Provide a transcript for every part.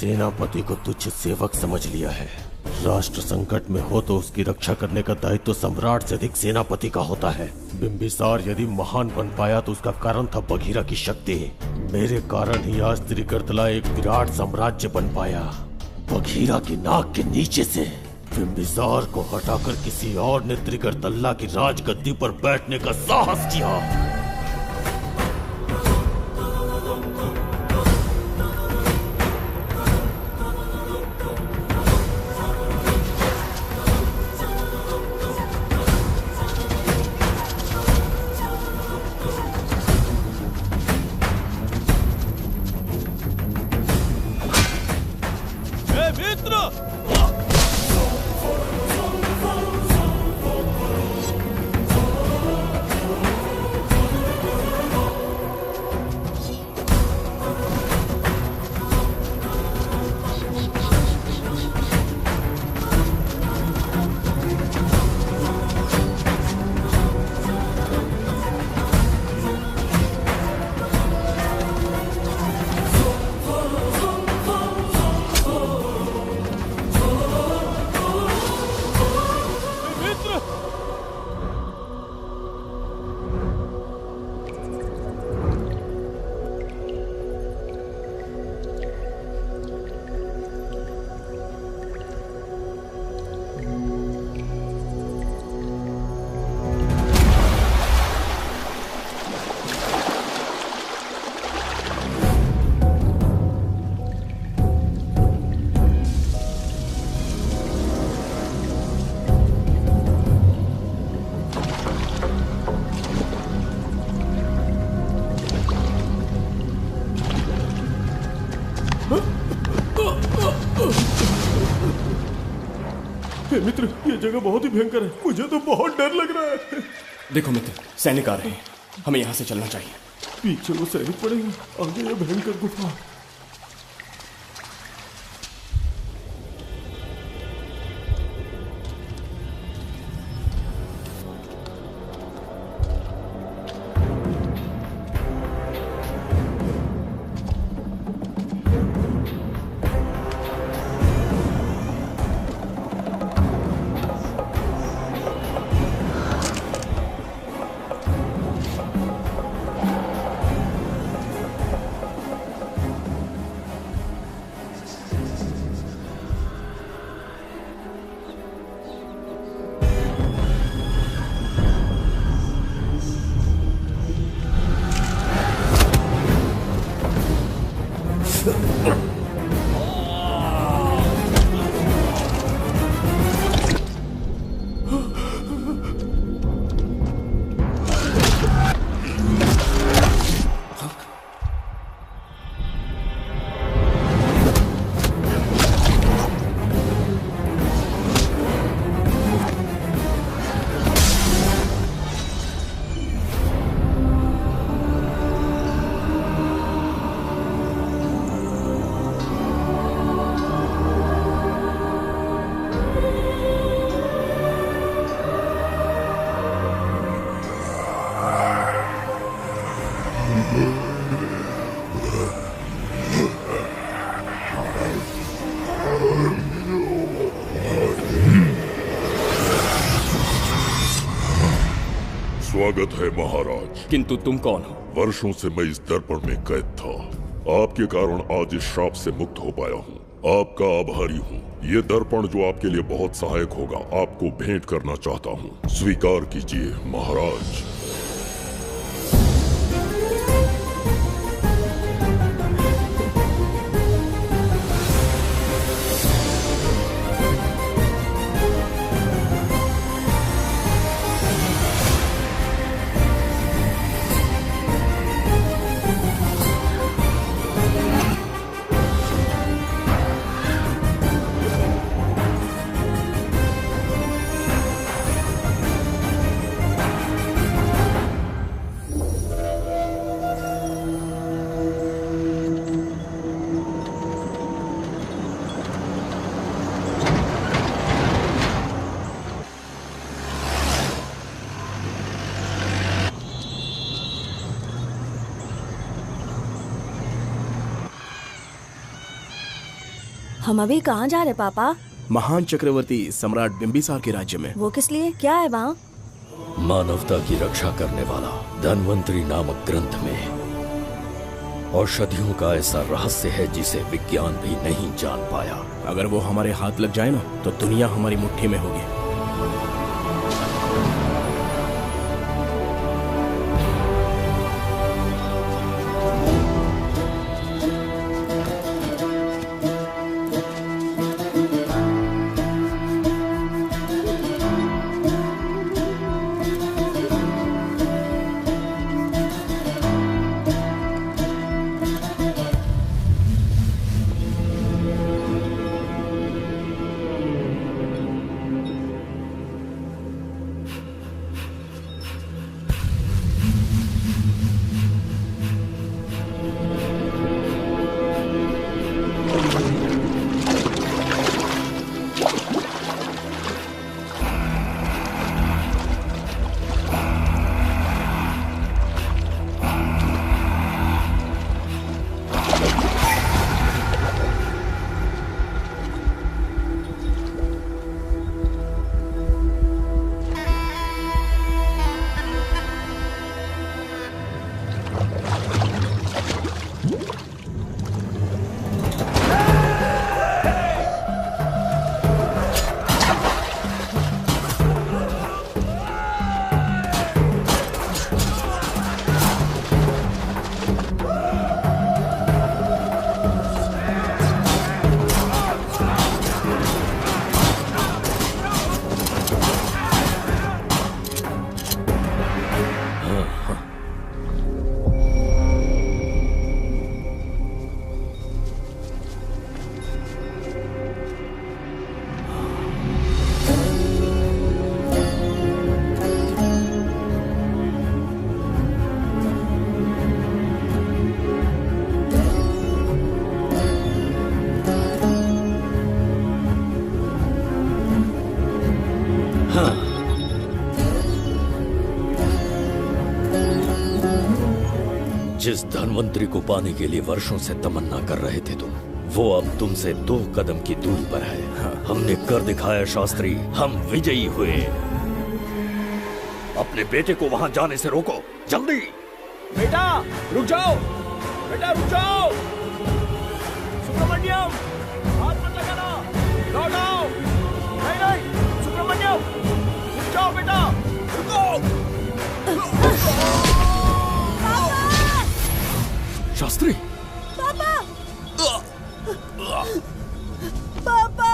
सेनापति को तुच्छ सेवक समझ लिया है। राष्ट्र संकट में हो तो उसकी रक्षा करने का दायित्व तो सम्राट से अधिक सेनापति का होता है। बिंबिसार यदि महान बन पाया तो उसका कारण था बघीरा की शक्ति। मेरे कारण ही आज त्रिगर्तला एक विराट साम्राज्य बन पाया। बघीरा की नाक के नीचे से बिंबिसार को हटाकर किसी और ने त्रिगर्तला की राजगद्दी पर बैठने का साहस किया। मित्र, ये जगह बहुत ही भयंकर है। मुझे तो बहुत डर लग रहा है। देखो मित्र, सैनिक आ रहे हैं। हमें यहाँ से चलना चाहिए। पीछे वो सैनिक पड़ेंगे, आगे ये भयंकर गुफा। स्वागत है महाराज। किंतु तुम कौन हो? वर्षों से मैं इस दर्पण में कैद था। आपके कारण आज इस श्राप से मुक्त हो पाया हूँ। आपका आभारी हूँ। ये दर्पण जो आपके लिए बहुत सहायक होगा, आपको भेंट करना चाहता हूँ। स्वीकार कीजिए महाराज। हम अभी कहाँ जा रहे पापा? महान चक्रवर्ती सम्राट बिंबिसार के राज्य में। वो किस लिए? क्या है वहाँ? मानवता की रक्षा करने वाला धन्वंतरी नामक ग्रंथ में औषधियों का ऐसा रहस्य है जिसे विज्ञान भी नहीं जान पाया। अगर वो हमारे हाथ लग जाए ना तो दुनिया हमारी मुट्ठी में होगी। जिस धन्वंतरी को पाने के लिए वर्षों से तमन्ना कर रहे थे तुम, वो अब तुमसे 2 कदम की दूरी पर है। हमने कर दिखाया शास्त्री, हम विजयी हुए। अपने बेटे को वहां जाने से रोको, जल्दी। बेटा रुक जाओ, बेटा रुक जाओ। सुब्रमण्यम, हाथ मत लगाना, लौट आओ। नहीं नहीं सुब्रमण्यम, रुक जाओ बेटा, रुको। शास्त्री, पापा! पापा!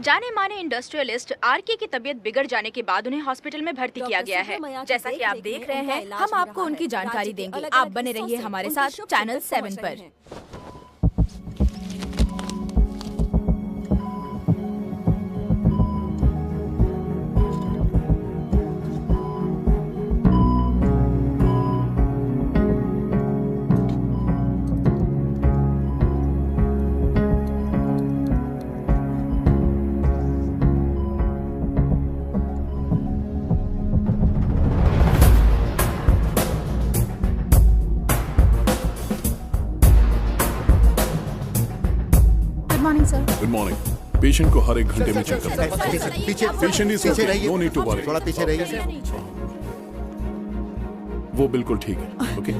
जाने माने इंडस्ट्रियलिस्ट आरके की तबीयत बिगड़ जाने के बाद उन्हें हॉस्पिटल में भर्ती किया गया है। जैसा कि आप देख रहे हैं, हम आपको उनकी जानकारी देंगे। आप बने रहिए हमारे साथ चैनल 7 पर। Good morning. पेशेंट को हर 1 घंटे में चेक करना है। पीछे पेशेंट इज पीछे रहिए। No need to worry. थोड़ा पीछे रहिए। वो बिल्कुल ठीक है। ओके,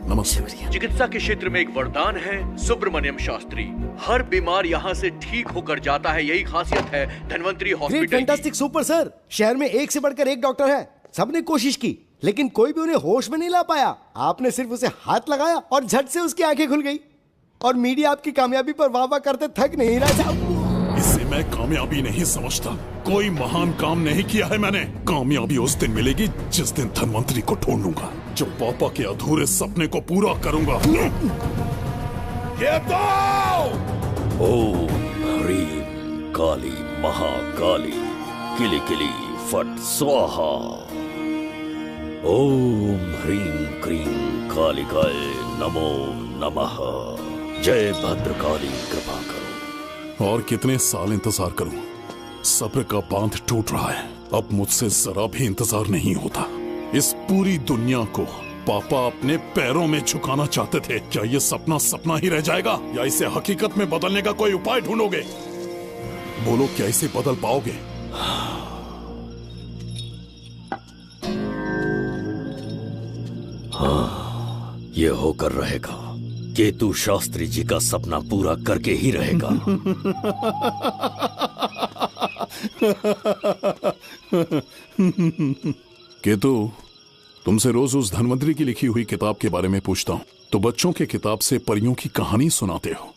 नमस्ते। चिकित्सा के क्षेत्र में एक वरदान है सुब्रमण्यम शास्त्री। हर बीमार यहाँ से ठीक होकर जाता है, यही खासियत है धन्वंतरी हॉस्पिटल की। Fantastic super sir. शहर में एक से बढ़कर एक डॉक्टर है। सबने कोशिश की लेकिन कोई भी उन्हें होश में नहीं ला पाया। आपने सिर्फ उसे हाथ लगाया और झट से उसकी आंखें खुल गई। और मीडिया आपकी कामयाबी पर वाह वाह करते थक नहीं रहा। इसे मैं कामयाबी नहीं समझता। कोई महान काम नहीं किया है मैंने। कामयाबी उस दिन मिलेगी जिस दिन धन्वंतरी को ढूंढूंगा, जो पापा के अधूरे सपने को पूरा करूंगा। ये तो ओम ह्रीं काली महाकाली किली किली फट स्वाहा। ओम ह्रीं क्रीं कालिकाय नमो नमः। जय भद्रकाली कृपा करो। और कितने साल इंतजार करूं? सब्र का बांध टूट रहा है। अब मुझसे जरा भी इंतजार नहीं होता। इस पूरी दुनिया को पापा अपने पैरों में झुकाना चाहते थे। क्या ये सपना सपना ही रह जाएगा या इसे हकीकत में बदलने का कोई उपाय ढूंढोगे? बोलो, क्या इसे बदल पाओगे? हाँ, ये होकर रहेगा। केतु शास्त्री जी का सपना पूरा करके ही रहेगा। केतु, तुमसे रोज उस धन्वंतरी की लिखी हुई किताब के बारे में पूछता हूँ तो बच्चों के किताब से परियों की कहानी सुनाते हो।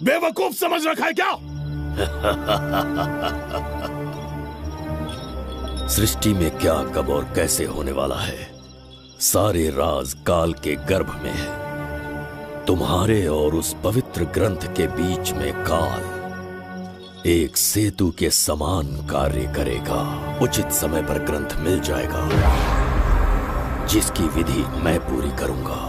बेवकूफ समझ रखा है क्या? सृष्टि में क्या कब और कैसे होने वाला है, सारे राज काल के गर्भ में है। तुम्हारे और उस पवित्र ग्रंथ के बीच में काल एक सेतु के समान कार्य करेगा। उचित समय पर ग्रंथ मिल जाएगा जिसकी विधि मैं पूरी करूंगा।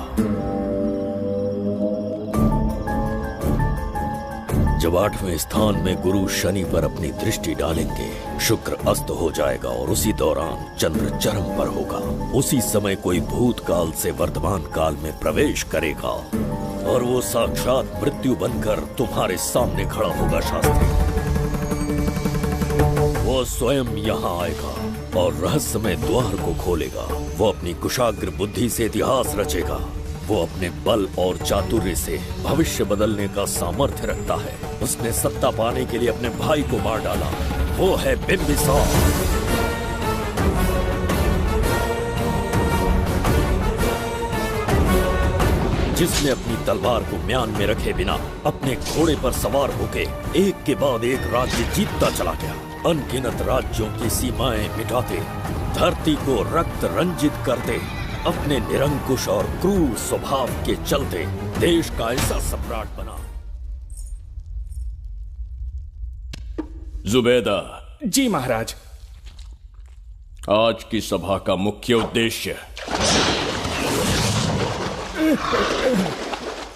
जब 8वें स्थान में गुरु शनि पर अपनी दृष्टि डालेंगे, शुक्र अस्त हो जाएगा और उसी दौरान चंद्र चरम पर होगा। उसी समय कोई भूतकाल से वर्तमान काल में प्रवेश करेगा और वो साक्षात मृत्यु बनकर तुम्हारे सामने खड़ा होगा। शास्त्री, वो स्वयं यहाँ आएगा और रहस्यमय द्वार को खोलेगा। वो अपनी कुशाग्र बुद्धि से इतिहास रचेगा। वो अपने बल और चातुर्य से भविष्य बदलने का सामर्थ्य रखता है। उसने सत्ता पाने के लिए अपने भाई को मार डाला। वो है बिंबिसार। जिसने अपनी तलवार को म्यान में रखे बिना अपने घोड़े पर सवार होके एक के बाद एक राज्य जीतता चला गया। अनगिनत राज्यों की सीमाएं मिटाते, धरती को रक्त रंजित करते, अपने निरंकुश और क्रूर स्वभाव के चलते देश का ऐसा सम्राट बना। जुबैदा। जी महाराज। आज की सभा का मुख्य उद्देश्य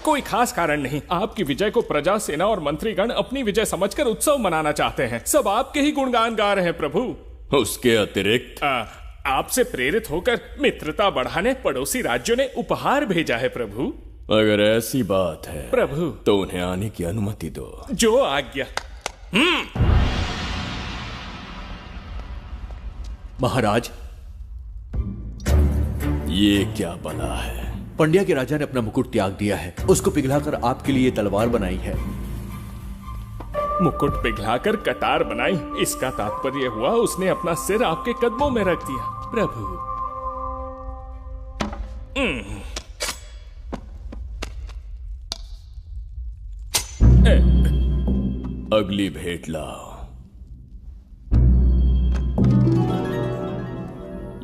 कोई खास कारण नहीं। आपकी विजय को प्रजा, सेना और मंत्रीगण अपनी विजय समझकर उत्सव मनाना चाहते हैं। सब आपके ही गुणगान गा रहे हैं प्रभु। उसके अतिरिक्त आपसे प्रेरित होकर मित्रता बढ़ाने पड़ोसी राज्यों ने उपहार भेजा है प्रभु। अगर ऐसी बात है प्रभु तो उन्हें आने की अनुमति दो। जो आज्ञा। महाराज, ये क्या बला है? पंड्या के राजा ने अपना मुकुट त्याग दिया है। उसको पिघलाकर आपके लिए तलवार बनाई है। मुकुट पिघलाकर कटार बनाई, इसका तात्पर्य हुआ उसने अपना सिर आपके कदमों में रख दिया प्रभु। अगली भेंट लाओ।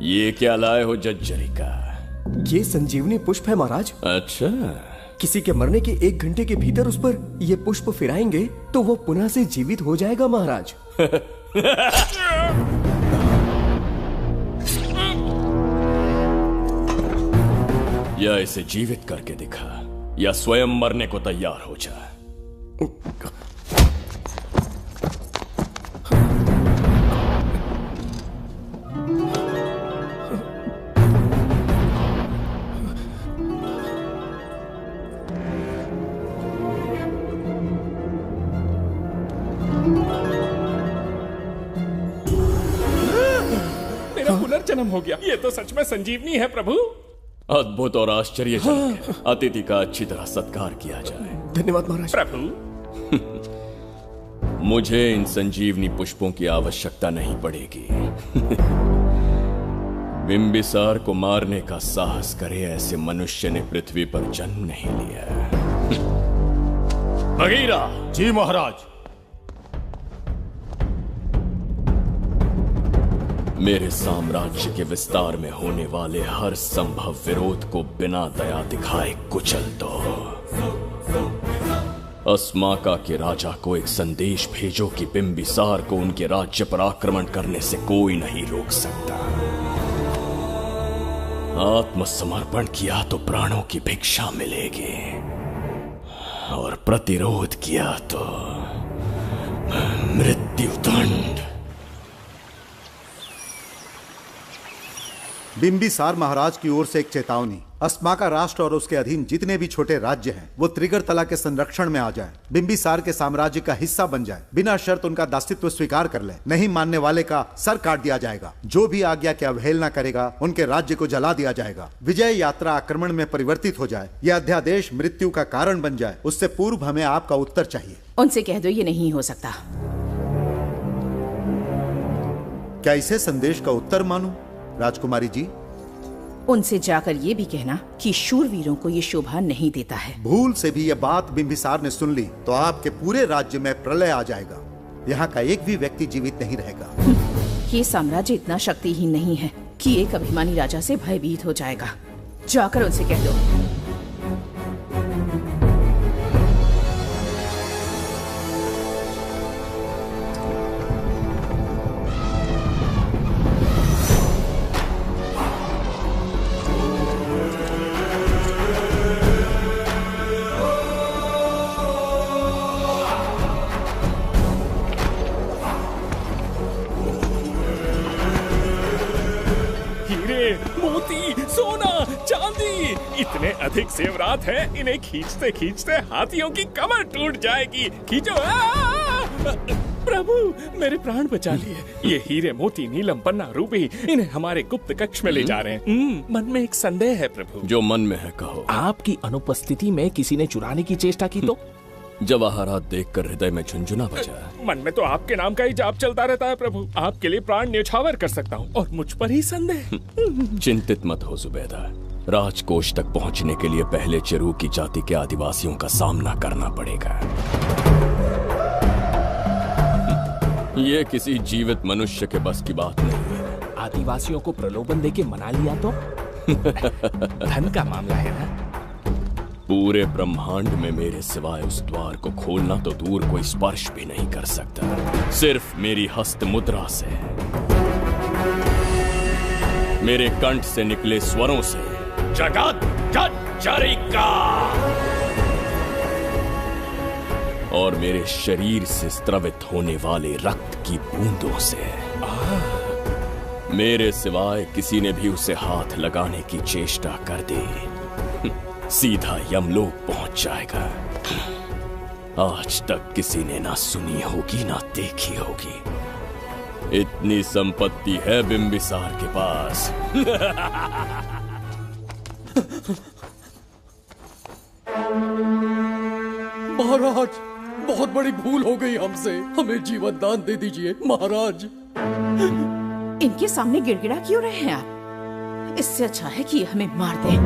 ये क्या लाए हो जज्जरिका? ये संजीवनी पुष्प है महाराज। अच्छा, किसी के मरने के 1 घंटे के भीतर उस पर ये पुष्प फिराएंगे तो वो पुनः से जीवित हो जाएगा महाराज। या इसे जीवित करके दिखा या स्वयं मरने को तैयार हो जा। मेरा पुनर्जन्म हो गया। ये तो सच में संजीवनी है प्रभु। अद्भुत और आश्चर्यजनक है। अतिथि का अच्छी तरह सत्कार किया जाए। धन्यवाद महाराज। प्रभु, मुझे इन संजीवनी पुष्पों की आवश्यकता नहीं पड़ेगी। बिंबिसार को मारने का साहस करे ऐसे मनुष्य ने पृथ्वी पर जन्म नहीं लिया। बगीरा। जी महाराज। मेरे साम्राज्य के विस्तार में होने वाले हर संभव विरोध को बिना दया दिखाए कुचल दो। अस्माका के राजा को एक संदेश भेजो कि बिंबिसार को उनके राज्य पर आक्रमण करने से कोई नहीं रोक सकता। आत्मसमर्पण किया तो प्राणों की भिक्षा मिलेगी और प्रतिरोध किया तो मृत्युदंड। बिंबिसार महाराज की ओर से एक चेतावनी। अस्माका राष्ट्र और उसके अधीन जितने भी छोटे राज्य हैं वो त्रिगर्तला के संरक्षण में आ जाएं, बिंबिसार के साम्राज्य का हिस्सा बन जाए, बिना शर्त उनका दासत्व स्वीकार कर ले। नहीं मानने वाले का सर काट दिया जाएगा। जो भी आज्ञा की अवहेलना करेगा उनके राज्य को जला दिया जाएगा। विजय यात्रा आक्रमण में परिवर्तित हो जाए, यह अध्यादेश मृत्यु का कारण बन जाए, उससे पूर्व हमें आपका उत्तर चाहिए। उनसे कह दो ये नहीं हो सकता। क्या इसे संदेश का उत्तर मानूं? राजकुमारी जी, उनसे जाकर ये भी कहना कि शूरवीरों को ये शोभा नहीं देता है। भूल से भी ये बात बिंबिसार ने सुन ली तो आपके पूरे राज्य में प्रलय आ जाएगा। यहाँ का एक भी व्यक्ति जीवित नहीं रहेगा। ये साम्राज्य इतना शक्तिहीन नहीं है कि एक अभिमानी राजा से भयभीत हो जाएगा। जाकर उनसे कह दो। इतने अधिक जेवरात हैं, इन्हें खींचते खींचते हाथियों की कमर टूट जाएगी। खींचो। प्रभु, मेरे प्राण बचा लिए। ये हीरे मोती नीलम पन्ना रूबी इन्हें हमारे गुप्त कक्ष में ले जा रहे हैं। मन में एक संदेह है प्रभु। जो मन में है कहो। आपकी अनुपस्थिति में किसी ने चुराने की चेष्टा की तो? जवाहरात देखकर हृदय में झुंझुना बजा। मन में तो आपके नाम का ही जाप चलता रहता है प्रभु। आपके लिए प्राण न्यौछावर कर सकता हूँ और मुझ पर ही संदेह। चिंतित मत हो जुबैदा। राजकोष तक पहुंचने के लिए पहले चिरूकी जाति के आदिवासियों का सामना करना पड़ेगा। ये किसी जीवित मनुष्य के बस की बात नहीं है। आदिवासियों को प्रलोभन देके मना लिया तो? धन का मामला है ना? पूरे ब्रह्मांड में मेरे सिवाय उस द्वार को खोलना तो दूर कोई स्पर्श भी नहीं कर सकता। सिर्फ मेरी हस्त मुद्रा से, मेरे कंठ से निकले स्वरों से जगत जज्जरिका और मेरे शरीर से स्त्रवित होने वाले रक्त की बूंदों से मेरे सिवाय किसी ने भी उसे हाथ लगाने की चेष्टा कर दी, सीधा यमलोक पहुंच जाएगा। आज तक किसी ने ना सुनी होगी ना देखी होगी। इतनी संपत्ति है बिंबिसार के पास। महाराज, बहुत बड़ी भूल हो गई हमसे। हमें जीवन दान दे दीजिए महाराज। इनके सामने गिड़गिड़ा क्यों रहे हैं आप? इससे अच्छा है कि हमें मार दें।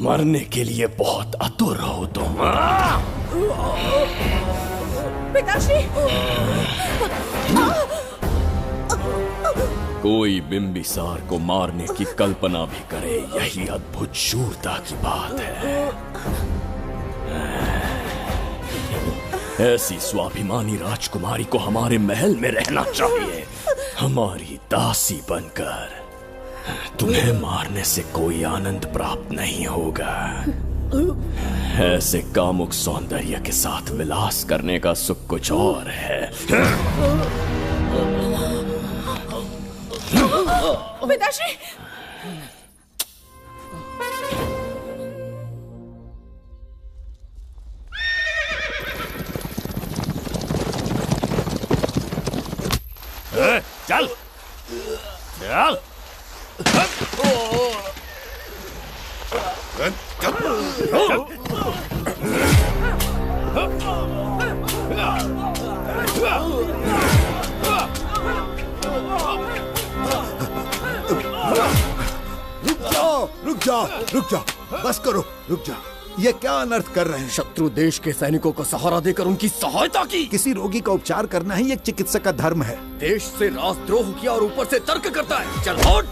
मरने के लिए बहुत आतुर हो तुम। पिताश्री! कोई बिंबिसार को मारने की कल्पना भी करे, यही अद्भुत शूरता की बात है। ऐसी स्वाभिमानी राजकुमारी को हमारे महल में रहना चाहिए, हमारी दासी बनकर। तुम्हें मारने से कोई आनंद प्राप्त नहीं होगा। ऐसे कामुक सौंदर्य के साथ विलास करने का सुख कुछ और है। पिताश्री! चल चल। रुक जाओ, बस करो, रुक जाओ। ये क्या अनर्थ कर रहे हैं? शत्रु देश के सैनिकों को सहारा देकर उनकी सहायता की। किसी रोगी का उपचार करना ही एक चिकित्सक का धर्म है। देश से राजद्रोह किया और ऊपर से तर्क करता है। चल हट!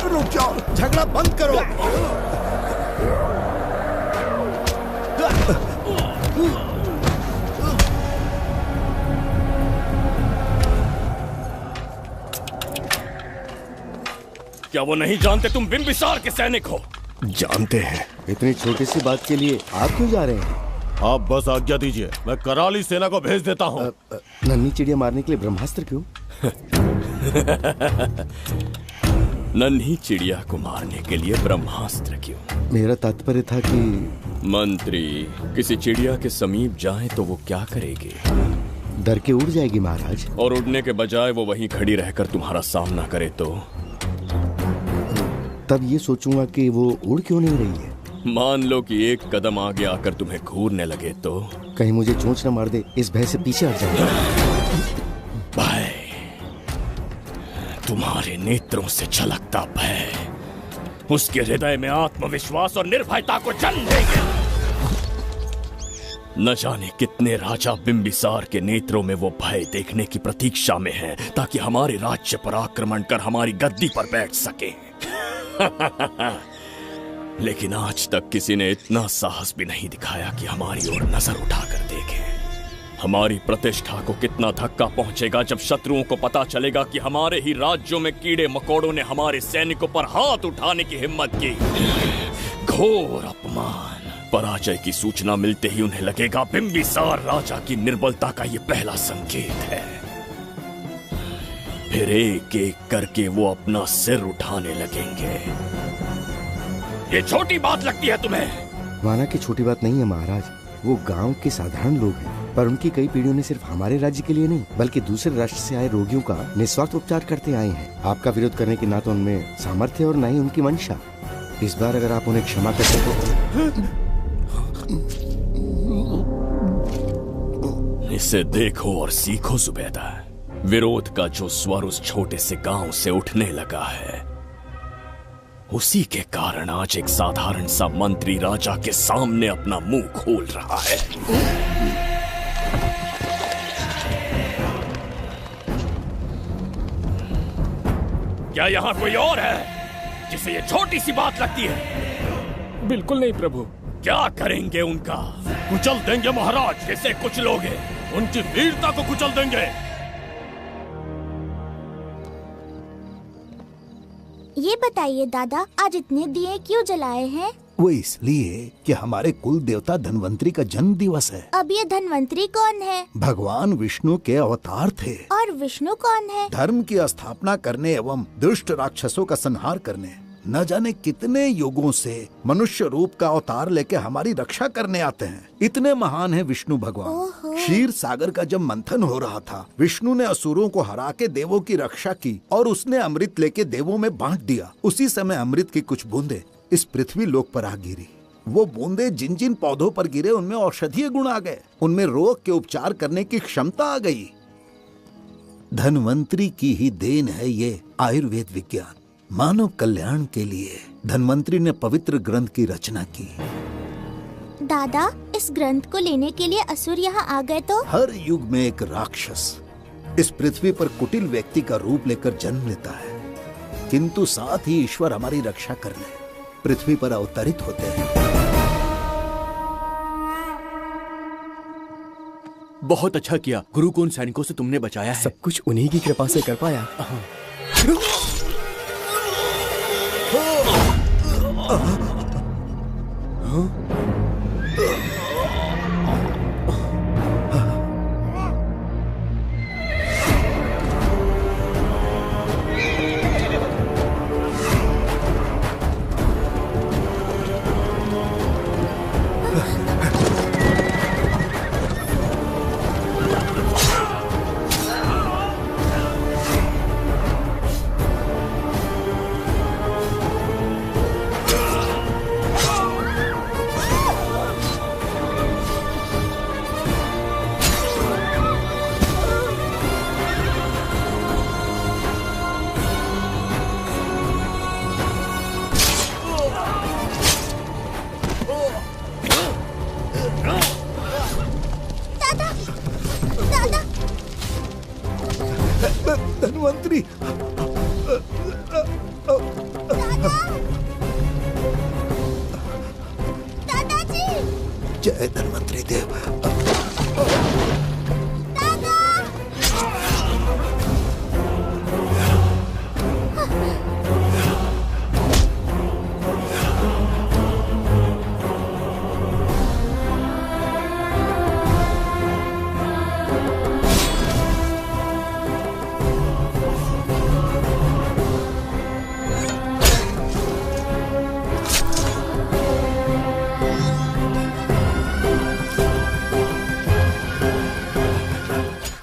रुक जाओ, झगड़ा बंद करो। क्या वो नहीं जानते तुम बिंबिसार के सैनिक हो? जानते हैं। इतनी छोटी सी बात के लिए आप क्यों जा रहे हैं? आप बस आज्ञा दीजिए, मैं कराली सेना को भेज देता हूँ। नन्ही चिड़िया मारने के लिए ब्रह्मास्त्र क्यों? नन्ही चिड़िया को मारने के लिए ब्रह्मास्त्र क्यों? मेरा तात्पर्य था कि मंत्री किसी चिड़िया के समीप जाए तो वो क्या करेगी? डर के उड़ जाएगी महाराज। और उड़ने के बजाय वो वहीं खड़ी रहकर तुम्हारा सामना करे तो? तब ये सोचूंगा कि वो उड़ क्यों नहीं रही है। मान लो कि एक कदम आगे आकर तुम्हें घूरने लगे तो? कहीं मुझे चोंच न मार दे, इस भय से पीछे हट जाऊंगा। भय, तुम्हारे नेत्रों से झलकता भय उसके हृदय में आत्मविश्वास और निर्भयता को जन्म देंगे। न जाने कितने राजा बिंबिसार के नेत्रों में वो भय देखने की प्रतीक्षा में हैं, ताकि हमारे राज्य पर आक्रमण कर हमारी गद्दी पर बैठ सके। लेकिन आज तक किसी ने इतना साहस भी नहीं दिखाया कि हमारी ओर नजर उठाकर देखे। हमारी प्रतिष्ठा को कितना धक्का पहुंचेगा जब शत्रुओं को पता चलेगा कि हमारे ही राज्यों में कीड़े मकोड़ों ने हमारे सैनिकों पर हाथ उठाने की हिम्मत की। घोर अपमान। पराजय की सूचना मिलते ही उन्हें लगेगा बिंबिसार राजा की निर्बलता का ये पहला संकेत है। फिर एक एक करके वो अपना सिर उठाने लगेंगे। ये छोटी बात लगती है तुम्हें? माना कि छोटी बात नहीं है महाराज। वो गांव के साधारण लोग हैं, पर उनकी कई पीढ़ियों ने सिर्फ हमारे राज्य के लिए नहीं बल्कि दूसरे राष्ट्र से आए रोगियों का निस्वार्थ उपचार करते आए हैं। आपका विरोध करने की ना तो उनमें सामर्थ्य और ना ही उनकी मंशा। इस बार अगर आप उन्हें क्षमा कर सको। इसे देखो और सीखो जुबैदा। विरोध का जो स्वर उस छोटे से गांव से उठने लगा है, उसी के कारण आज एक साधारण सा मंत्री राजा के सामने अपना मुंह खोल रहा है। क्या यहाँ कोई और है जिसे ये छोटी सी बात लगती है? बिल्कुल नहीं प्रभु। क्या करेंगे उनका? कुचल देंगे महाराज। कैसे कुचलोगे? उनकी वीरता को कुचल देंगे। ये बताइए दादा, आज इतने दिए क्यों जलाए हैं? वो इसलिए कि हमारे कुल देवता धन्वंतरी का जन्म दिवस है। अब ये धन्वंतरी कौन है? भगवान विष्णु के अवतार थे। और विष्णु कौन है? धर्म की स्थापना करने एवं दुष्ट राक्षसों का संहार करने न जाने कितने युगों से मनुष्य रूप का अवतार लेके हमारी रक्षा करने आते हैं। इतने महान है विष्णु भगवान। क्षीर सागर का जब मंथन हो रहा था, विष्णु ने असुरों को हरा के देवों की रक्षा की और उसने अमृत लेके देवों में बांट दिया। उसी समय अमृत की कुछ बूंदे इस पृथ्वी लोक पर आ गिरी। वो बूंदे जिन जिन पौधों पर गिरे उनमें औषधीय गुण आ गए, उनमें रोग के उपचार करने की क्षमता आ गई। धन्वंतरी की ही देन है ये आयुर्वेद विज्ञान। मानव कल्याण के लिए धन्वंतरी ने पवित्र ग्रंथ की रचना की। दादा, इस ग्रंथ को लेने के लिए असुर यहाँ आ गए तो? हर युग में एक राक्षस इस पृथ्वी पर कुटिल व्यक्ति का रूप लेकर जन्म लेता है, किंतु साथ ही ईश्वर हमारी रक्षा करने पृथ्वी पर अवतरित होते हैं। बहुत अच्छा किया गुरु को उन सैनिकों से तुमने बचाया है। सब कुछ उन्हीं की कृपा से कर पाया। धन्वंतरी, दादाजी, जय धन्वंतरी देव।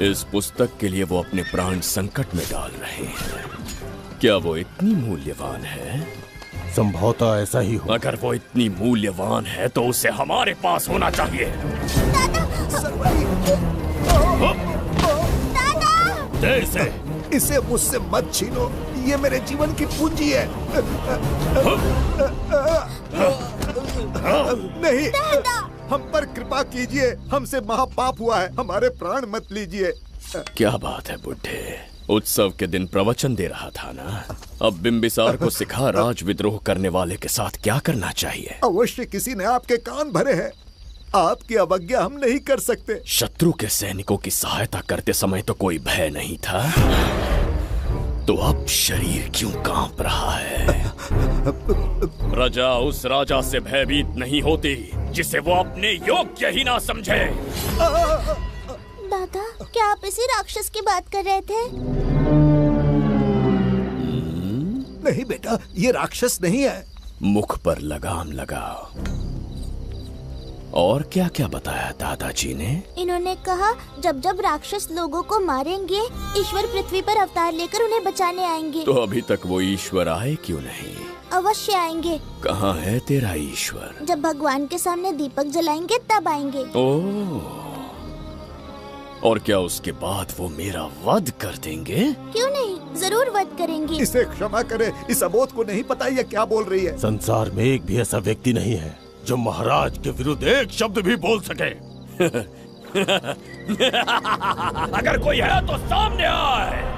इस पुस्तक के लिए वो अपने प्राण संकट में डाल रहे हैं। क्या वो इतनी मूल्यवान है? संभवतः ऐसा ही हो। अगर वो इतनी मूल्यवान है तो उसे हमारे पास होना चाहिए। दे इसे मुझसे मत छीनो, ये मेरे जीवन की पूंजी है। नहीं, हम पर कृपा कीजिए, हमसे महापाप हुआ है, हमारे प्राण मत लीजिए। क्या बात है बुड्ढे, उत्सव के दिन प्रवचन दे रहा था ना। अब बिंबिसार को सिखा राज विद्रोह करने वाले के साथ क्या करना चाहिए। अवश्य किसी ने आपके कान भरे हैं, आपकी अवज्ञा हम नहीं कर सकते। शत्रु के सैनिकों की सहायता करते समय तो कोई भय नहीं था, तो अब शरीर क्यों कांप रहा है? प्रजा उस राजा से भयभीत नहीं होती जिसे वो अपने योग्य ही ना समझे। दादा, क्या आप इसी राक्षस की बात कर रहे थे? नहीं बेटा, ये राक्षस नहीं है। मुख पर लगाम लगाओ। और क्या क्या बताया दादाजी ने? इन्होंने कहा जब जब राक्षस लोगों को मारेंगे, ईश्वर पृथ्वी पर अवतार लेकर उन्हें बचाने आएंगे। तो अभी तक वो ईश्वर आए क्यों नहीं? अवश्य आएंगे। कहाँ है तेरा ईश्वर? जब भगवान के सामने दीपक जलाएंगे तब आएंगे। ओह, और क्या उसके बाद वो मेरा वध कर देंगे? क्यों नहीं, जरूर वध करेंगे। इसे क्षमा करे, इस अबोध को नहीं पता ये क्या बोल रही है। संसार में एक भी ऐसा व्यक्ति नहीं है जो महाराज के विरुद्ध एक शब्द भी बोल सके। अगर कोई है तो सामने आए।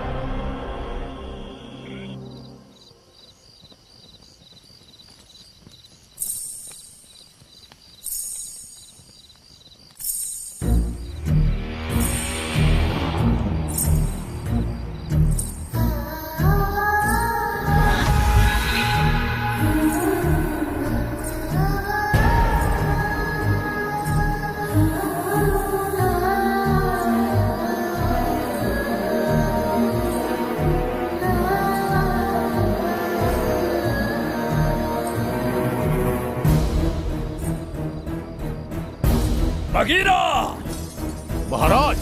बगीरा! महाराज!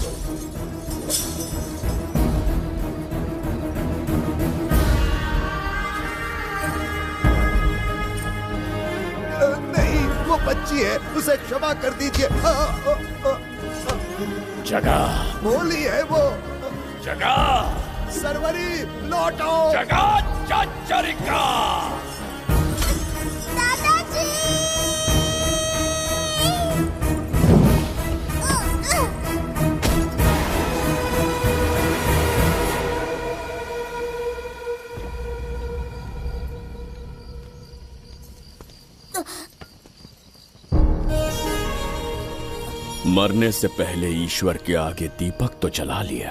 नहीं, वो बच्ची है, उसे क्षमा कर दीजिए। जगह भोली है वो। जगह सरवरी लौटो। जगह चचरिका। दादाजी। मरने से पहले ईश्वर के आगे दीपक तो जला लिया,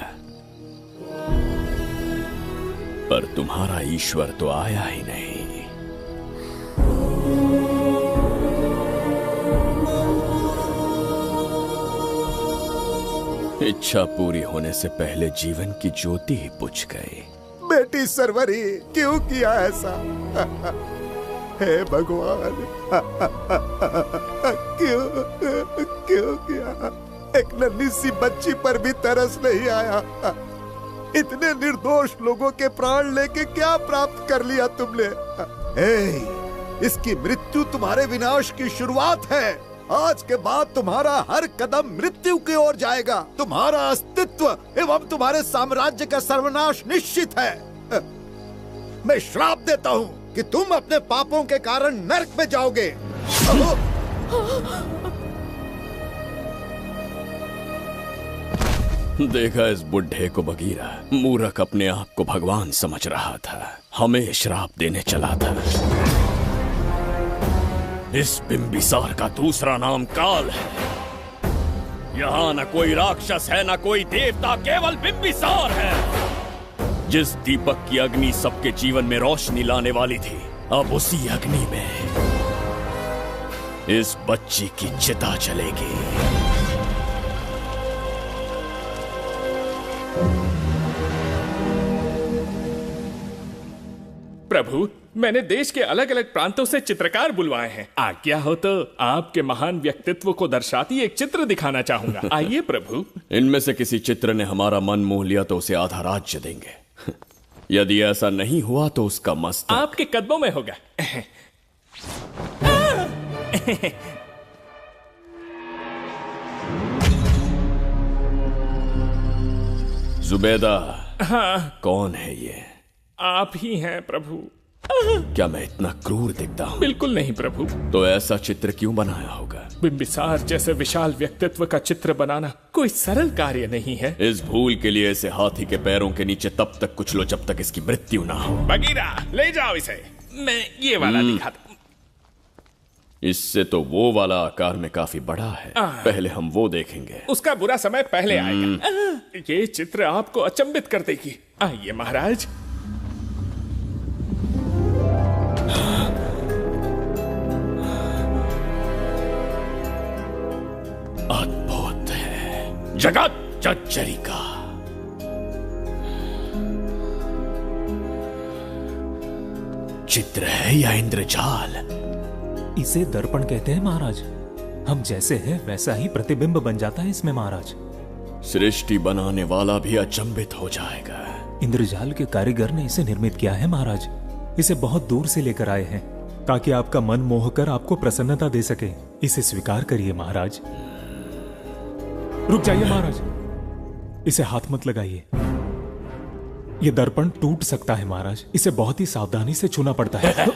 पर तुम्हारा ईश्वर तो आया ही नहीं। इच्छा पूरी होने से पहले जीवन की ज्योति ही बुझ गई। बेटी सरवरी, क्यों किया ऐसा? हे भगवान, क्यों किया? एक नन्ही सी बच्ची पर भी तरस नहीं आया। इतने निर्दोष लोगों के प्राण लेके क्या प्राप्त कर लिया तुमने? इसकी मृत्यु तुम्हारे विनाश की शुरुआत है। आज के बाद तुम्हारा हर कदम मृत्यु की ओर जाएगा। तुम्हारा अस्तित्व एवं तुम्हारे साम्राज्य का सर्वनाश निश्चित है। मैं श्राप देता हूँ कि तुम अपने पापों के कारण नरक में जाओगे। देखा इस बुढ़े को बगीरा, मूर्ख अपने आप को भगवान समझ रहा था, हमें श्राप देने चला था। इस बिंबिसार का दूसरा नाम काल है। यहाँ न कोई राक्षस है, न कोई देवता, केवल बिंबिसार है। जिस दीपक की अग्नि सबके जीवन में रोशनी लाने वाली थी, अब उसी अग्नि में इस बच्ची की चिता जलेगी। प्रभु, मैंने देश के अलग अलग प्रांतों से चित्रकार बुलवाए हैं। आज्ञा हो तो आपके महान व्यक्तित्व को दर्शाती एक चित्र दिखाना चाहूंगा। आइए प्रभु। इनमें से किसी चित्र ने हमारा मन मोह लिया तो उसे आधा राज्य देंगे। यदि ऐसा नहीं हुआ तो उसका मस्तक आपके कदमों में होगा। जुबेदा। हाँ। कौन है ये? आप ही हैं प्रभु। क्या मैं इतना क्रूर दिखता हूँ? बिल्कुल नहीं प्रभु। तो ऐसा चित्र क्यों बनाया होगा? बिंबिसार जैसे विशाल व्यक्तित्व का चित्र बनाना कोई सरल कार्य नहीं है। इस भूल के लिए इसे हाथी के पैरों के नीचे तब तक कुचलो जब तक इसकी मृत्यु ना हो। बगीरा, ले जाओ इसे। मैं ये वाला दिखाता। इससे तो वो वाला आकार में काफी बड़ा है। पहले हम वो देखेंगे। उसका बुरा समय पहले आएगा। ये चित्र आपको अचंभित कर देगी। आइए महाराज। अद्भुत है। जगत चचरिका। चित्र है या इंद्रजाल? इसे दर्पण कहते हैं महाराज। हम जैसे हैं वैसा ही प्रतिबिंब बन जाता है इसमें महाराज। सृष्टि बनाने वाला भी अचंभित हो जाएगा। इंद्रजाल के कारीगर ने इसे निर्मित किया है महाराज। इसे बहुत दूर से लेकर आए हैं ताकि आपका मन मोह कर आपको प्रसन्नता दे सके। इसे स्वीकार करिए महाराज। रुक जाइए महाराज, इसे हाथ मत लगाइए। यह दर्पण टूट सकता है महाराज। इसे बहुत ही सावधानी से छूना पड़ता है।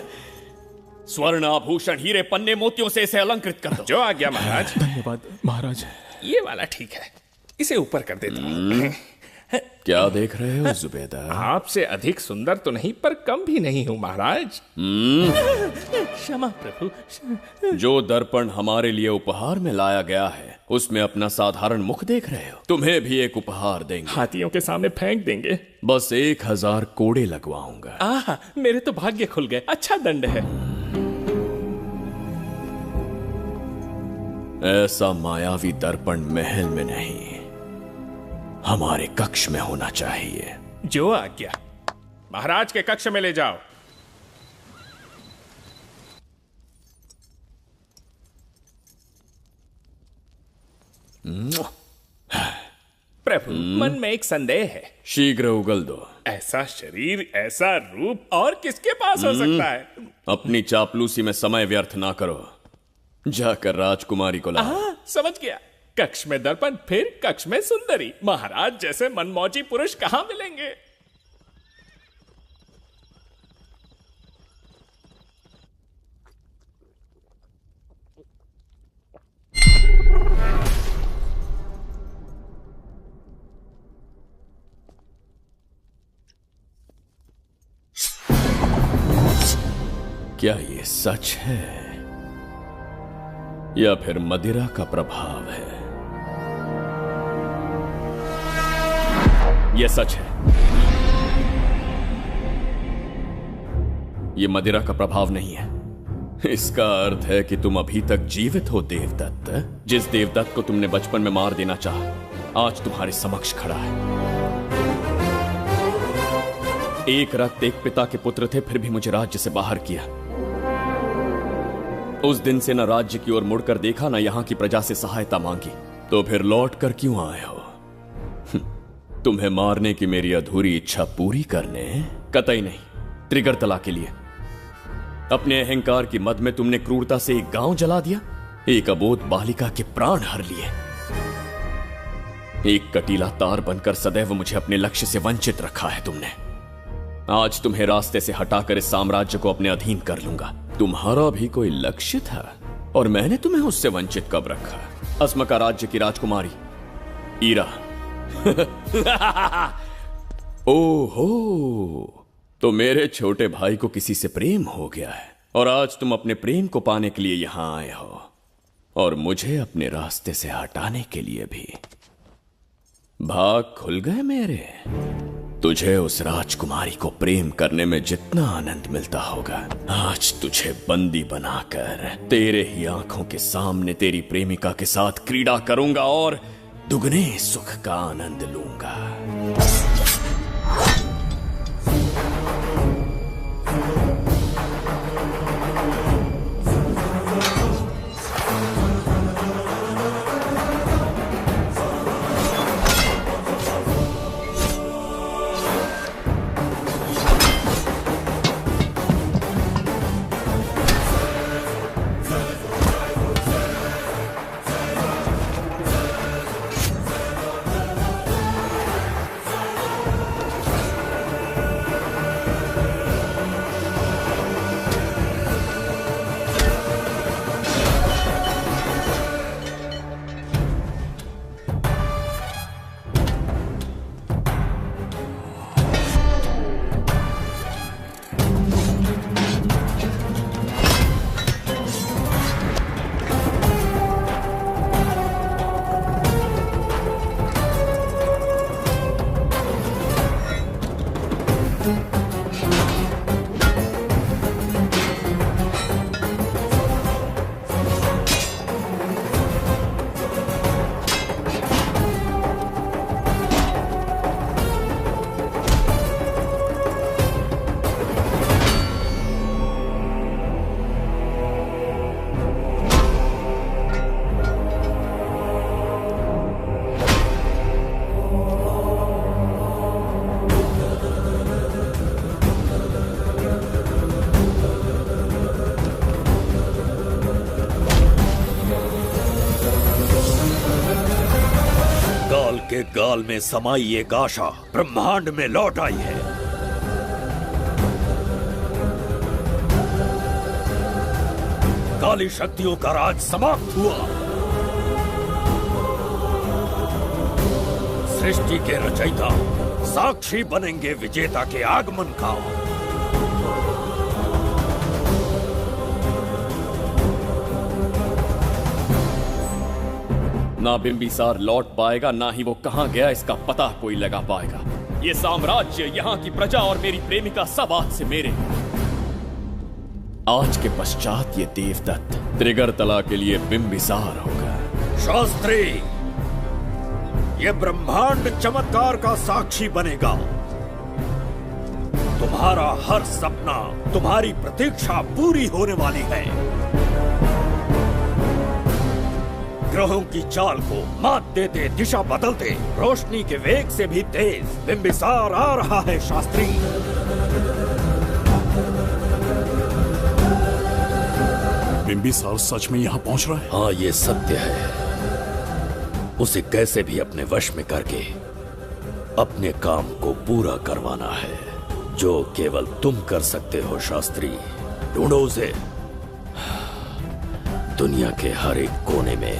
स्वर्ण आभूषण हीरे पन्ने मोतियों से इसे अलंकृत कर दो। जो आ गया महाराज। धन्यवाद महाराज। ये वाला ठीक है, इसे ऊपर कर देता हूं। क्या देख रहे हो जुबेदा? आपसे अधिक सुंदर तो नहीं पर कम भी नहीं हूं महाराज। क्षमा प्रभु। जो दर्पण हमारे लिए उपहार में लाया गया है उसमें अपना साधारण मुख देख रहे हो। तुम्हें भी एक उपहार देंगे। हाथियों के सामने फेंक देंगे। बस 1000 कोड़े लगवाऊंगा। आहा, मेरे तो भाग्य खुल गए। अच्छा दंड है। ऐसा मायावी दर्पण महल में नहीं, हमारे कक्ष में होना चाहिए। जो आज्ञा। महाराज के कक्ष में ले जाओ। प्रभु, मन में एक संदेह है। शीघ्र उगल दो। ऐसा शरीर, ऐसा रूप और किसके पास हो सकता है? अपनी चापलूसी में समय व्यर्थ ना करो। जाकर राजकुमारी को लाओ। समझ गया। कक्ष में दर्पण, फिर कक्ष में सुंदरी। महाराज जैसे मनमौजी पुरुष कहाँ मिलेंगे? क्या ये सच है या फिर मदिरा का प्रभाव है? यह सच है। यह मदिरा का प्रभाव नहीं है। इसका अर्थ है कि तुम अभी तक जीवित हो देवदत्त। जिस देवदत्त को तुमने बचपन में मार देना चाहा, आज तुम्हारे समक्ष खड़ा है। एक रक्त एक पिता के पुत्र थे, फिर भी मुझे राज्य से बाहर किया। उस दिन से न राज्य की ओर मुड़कर देखा, न यहां की प्रजा से सहायता मांगी। तो फिर लौट कर क्यों आए हो? तुम्हें मारने की मेरी अधूरी इच्छा पूरी करने? कतई नहीं, त्रिगर्तला के लिए। अपने अहंकार की मद में तुमने क्रूरता से एक गांव जला दिया, एक अबोध बालिका के प्राण हर लिए। एक कटीला तार बनकर सदैव मुझे अपने लक्ष्य से वंचित रखा है तुमने। आज तुम्हें रास्ते से हटाकर इस साम्राज्य को अपने अधीन कर लूंगा। तुम्हारा भी कोई लक्ष्य था और मैंने तुम्हें उससे वंचित कब रखा? अस्मका राज्य की राजकुमारी ईरा। ओहो, तो मेरे छोटे भाई को किसी से प्रेम हो गया है और आज तुम अपने प्रेम को पाने के लिए यहां आए हो और मुझे अपने रास्ते से हटाने के लिए भी। भाग खुल गए मेरे। तुझे उस राजकुमारी को प्रेम करने में जितना आनंद मिलता होगा, आज तुझे बंदी बनाकर तेरे ही आंखों के सामने तेरी प्रेमिका के साथ क्रीड़ा करूंगा और दुगने सुख का आनंद लूंगा। के गाल में समाई एक आशा ब्रह्मांड में लौट आई है। काली शक्तियों का राज समाप्त हुआ। सृष्टि के रचयिता साक्षी बनेंगे विजेता के आगमन का। ना बिंबिसार लौट पाएगा, ना ही वो कहां गया इसका पता कोई लगा पाएगा। ये साम्राज्य, यहाँ की प्रजा और मेरी प्रेमिका सब आज से मेरे। आज के पश्चात ये देवदत्त त्रिगर्तला के लिए बिंबिसार होगा। शास्त्री, ये ब्रह्मांड चमत्कार का साक्षी बनेगा। तुम्हारा हर सपना, तुम्हारी प्रतीक्षा पूरी होने वाली है। ग्रहों की चाल को मात देते, दिशा बदलते, रोशनी के वेग से भी तेज बिंबिसार आ रहा है। शास्त्री, बिंबिसार सच में यहाँ पहुँच रहा है? हाँ, ये सत्य है। उसे कैसे भी अपने वश में करके अपने काम को पूरा करवाना है, जो केवल तुम कर सकते हो शास्त्री। ढूंढो उसे दुनिया के हर एक कोने में।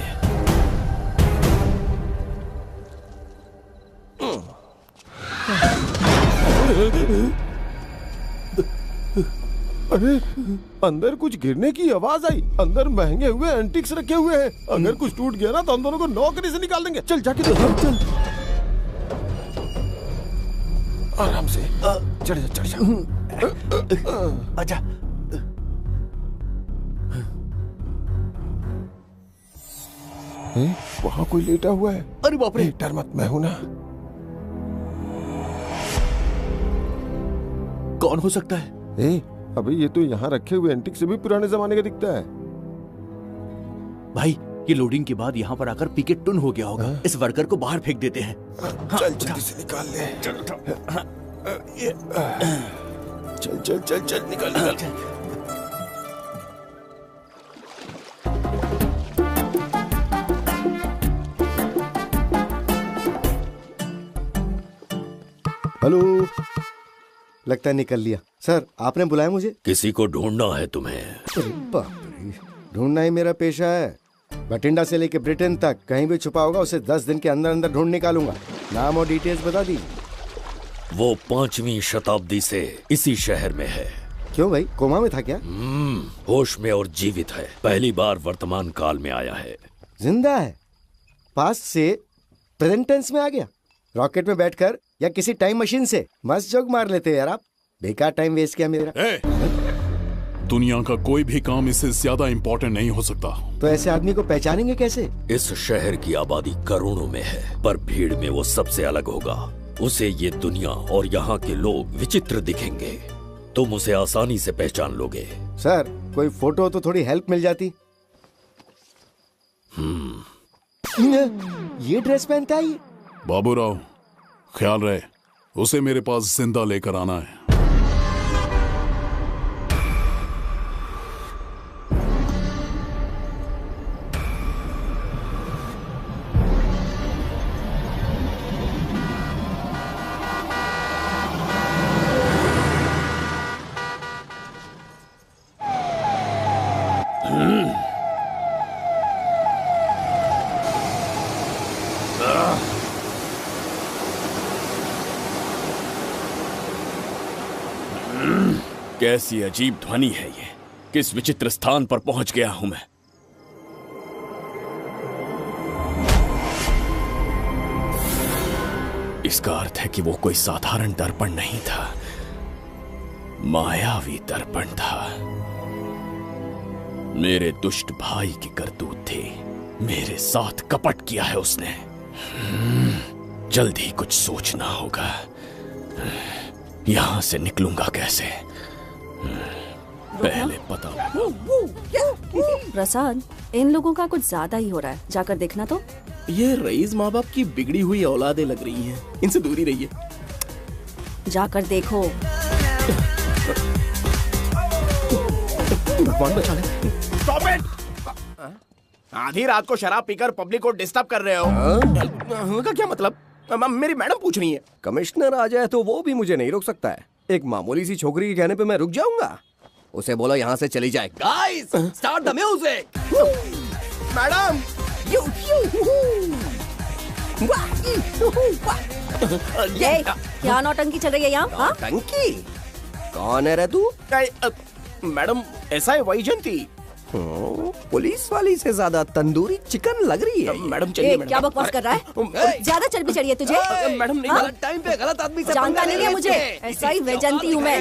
अरे अंदर कुछ गिरने की आवाज आई। अंदर महंगे हुए एंटिक्स रखे हुए हैं। अगर कुछ टूट गया ना तो हम दोनों को नौकरी से निकाल देंगे। चल जाके देख। चल आराम से चढ़ जा, चढ़ जा। आजा। वहाँ कोई लेटा हुआ है। अरे बाप रे, डर मत, मैं हूं ना। कौन हो सकता है? अभी ये तो यहाँ रखे हुए एंटिक से भी पुराने जमाने का दिखता है। भाई ये लोडिंग के बाद यहाँ पर आकर पीके टुन हो गया होगा। इस वर्कर को बाहर फेंक देते हैं। चल जल्दी से निकाल ले। चल चल चल चल निकाल निकाल। हेलो, लगता है निकल लिया। सर आपने बुलाया मुझे? किसी को ढूंढना है तुम्हें। अरे बाप रे, ढूंढना ही मेरा पेशा है। बठिंडा से लेके ब्रिटेन तक कहीं भी छुपा होगा उसे 10 दिन के अंदर अंदर ढूंढ निकालूंगा। नाम और डिटेल्स बता दीजिए। वो 5वीं शताब्दी से इसी शहर में है। क्यों भाई, कोमा में था क्या? होश में और जीवित है। पहली बार वर्तमान काल में आया है। जिंदा है? पास्ट से प्रेजेंट टेंस में आ गया? रॉकेट में बैठकर या किसी टाइम मशीन से? मस्त जोक मार लेते हो यार आप। बेकार टाइम वेस्ट किया मेरा। दुनिया का कोई भी काम इससे ज्यादा इम्पोर्टेंट नहीं हो सकता। तो ऐसे आदमी को पहचानेंगे कैसे? इस शहर की आबादी करोड़ों में है, पर भीड़ में वो सबसे अलग होगा। उसे ये दुनिया और यहाँ के लोग विचित्र दिखेंगे। तुम उसे आसानी से पहचान लोगे। सर कोई फोटो हो तो थोड़ी हेल्प मिल जाती। ये ड्रेस पहनता है? बाबूराव ख्याल रहे, उसे मेरे पास जिंदा लेकर आना है। कैसी अजीब ध्वनि है ये। किस विचित्र स्थान पर पहुंच गया हूं मैं। इसका अर्थ है कि वो कोई साधारण दर्पण नहीं था, मायावी दर्पण था। मेरे दुष्ट भाई की करतूत थी। मेरे साथ कपट किया है उसने। जल्द ही कुछ सोचना होगा। यहां से निकलूंगा कैसे, पहले पता। प्रसाद, इन लोगों का कुछ ज्यादा ही हो रहा है। जाकर देखना तो। ये रईस माँ बाप की बिगड़ी हुई औलादें लग रही हैं। इनसे दूरी रहिए। जाकर देखो। भगवान बचा ले। Stop it! आधी रात को शराब पीकर पब्लिक को डिस्टर्ब कर रहे हो। का क्या मतलब? मेरी मैडम पूछ रही है। कमिश्नर आ जाए तो वो भी मुझे नहीं रोक सकता है। एक मामूली सी छोकरी के कहने पे मैं रुक जाऊंगा? उसे बोलो यहाँ से चली जाए। Guys, start the music. Madam, ये क्या नौटंकी चल रही है यहाँ? नौटंकी? कौन है रे तू? मैडम, ऐसा है वैजयंती। पुलिस वाली से ज्यादा तंदूरी चिकन लग रही है। मैडम चलिए। क्या बकवास कर रहा है? ज्यादा चर्बी चढ़ी है तुझे? मैडम नहीं, गलत टाइम पे गलत आदमी से जानता नहीं है मुझे। ऐसा ही वैजयंती हूँ मैं।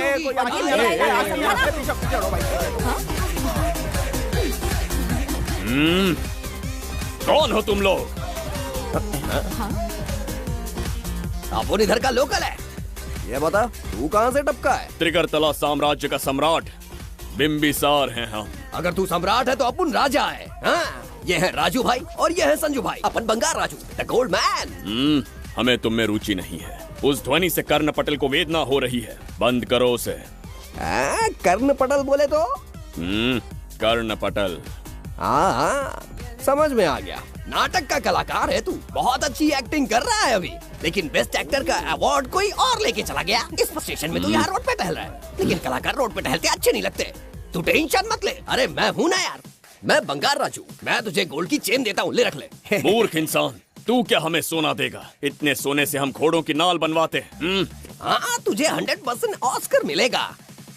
कौन हो तुम लोग? आप इधर का लोकल है? ये बता, तू कहाँ से टपका है? त्रिगर्तला साम्राज्य का सम्राट बिंबिसार हैं हम। अगर तू सम्राट है तो अपन राजा है। हाँ? ये है राजू भाई और ये है संजू भाई। अपन बंगार राजू, द गोल्ड मैन। हमें तुम में रुचि नहीं है। उस ध्वनि से कर्ण पटल को वेदना हो रही है। बंद करो उसे। कर्ण पटल बोले तो? कर्ण पटल। हाँ, समझ में आ गया। नाटक का कलाकार है तू, बहुत अच्छी एक्टिंग कर रहा है अभी, लेकिन बेस्ट एक्टर का अवार्ड कोई और लेके चला गया। इस फ्रस्ट्रेशन में तू यहाँ रोड पे टहल रहा है, लेकिन कलाकार रोड पे टहलते अच्छे नहीं लगते। तू टेंशन मत ले, अरे मैं हूँ ना यार, मैं बंगार राजू, मैं तुझे गोल्ड की चेन देता हूँ, ले रख ले। मूर्ख इंसान, तू क्या हमें सोना देगा? इतने सोने से हम घोड़ों की नाल बनवाते हैं। हाँ, तुझे 100% ऑस्कर मिलेगा,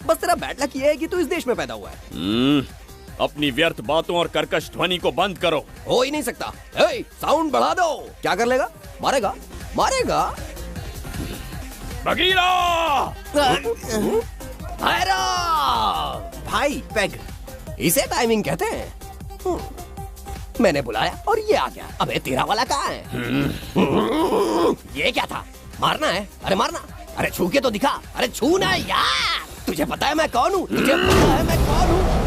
बस तेरा बैड लक ये है कि तू इस देश में पैदा हुआ है। अपनी व्यर्थ बातों और कर्कश ध्वनि को बंद करो। हो ही नहीं सकता। साउंड बढ़ा दो। क्या कर लेगा? मारेगा? मारेगा? बगीरा! भाई पैग, इसे टाइमिंग कहते हैं। मैंने बुलाया और ये आ गया। अबे तेरा वाला कहाँ है? ये क्या था? मारना है? अरे मारना, अरे छू के तो दिखा। अरे छू ना यार, तुझे पता है मैं कौन हूँ? तुझे पता है मैं कौन हूँ?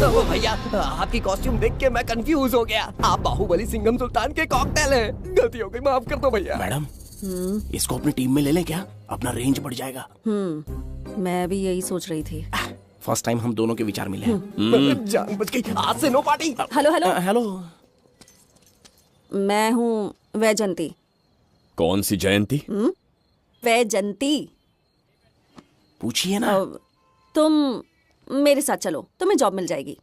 तो भैया, आपकी कॉस्ट्यूम देख के मैं कंफ्यूज हो गया। आप बाहुबली सिंघम सुल्तान के कॉकटेल हैं। गलती हो गई, माफ कर दो भैया। मैडम, इसको अपनी टीम में ले लें क्या? अपना रेंज बढ़ जाएगा। मैं भी यही सोच रही थी। फर्स्ट टाइम हम दोनों के विचार मिले हैं। जान बच गई, आज से no party. Hello hello hello, मैं हूँ वैजंती। कौन सी जयंती? वैजंती। पूछिए ना। तुम मेरे साथ चलो, तुम्हें जॉब मिल जाएगी।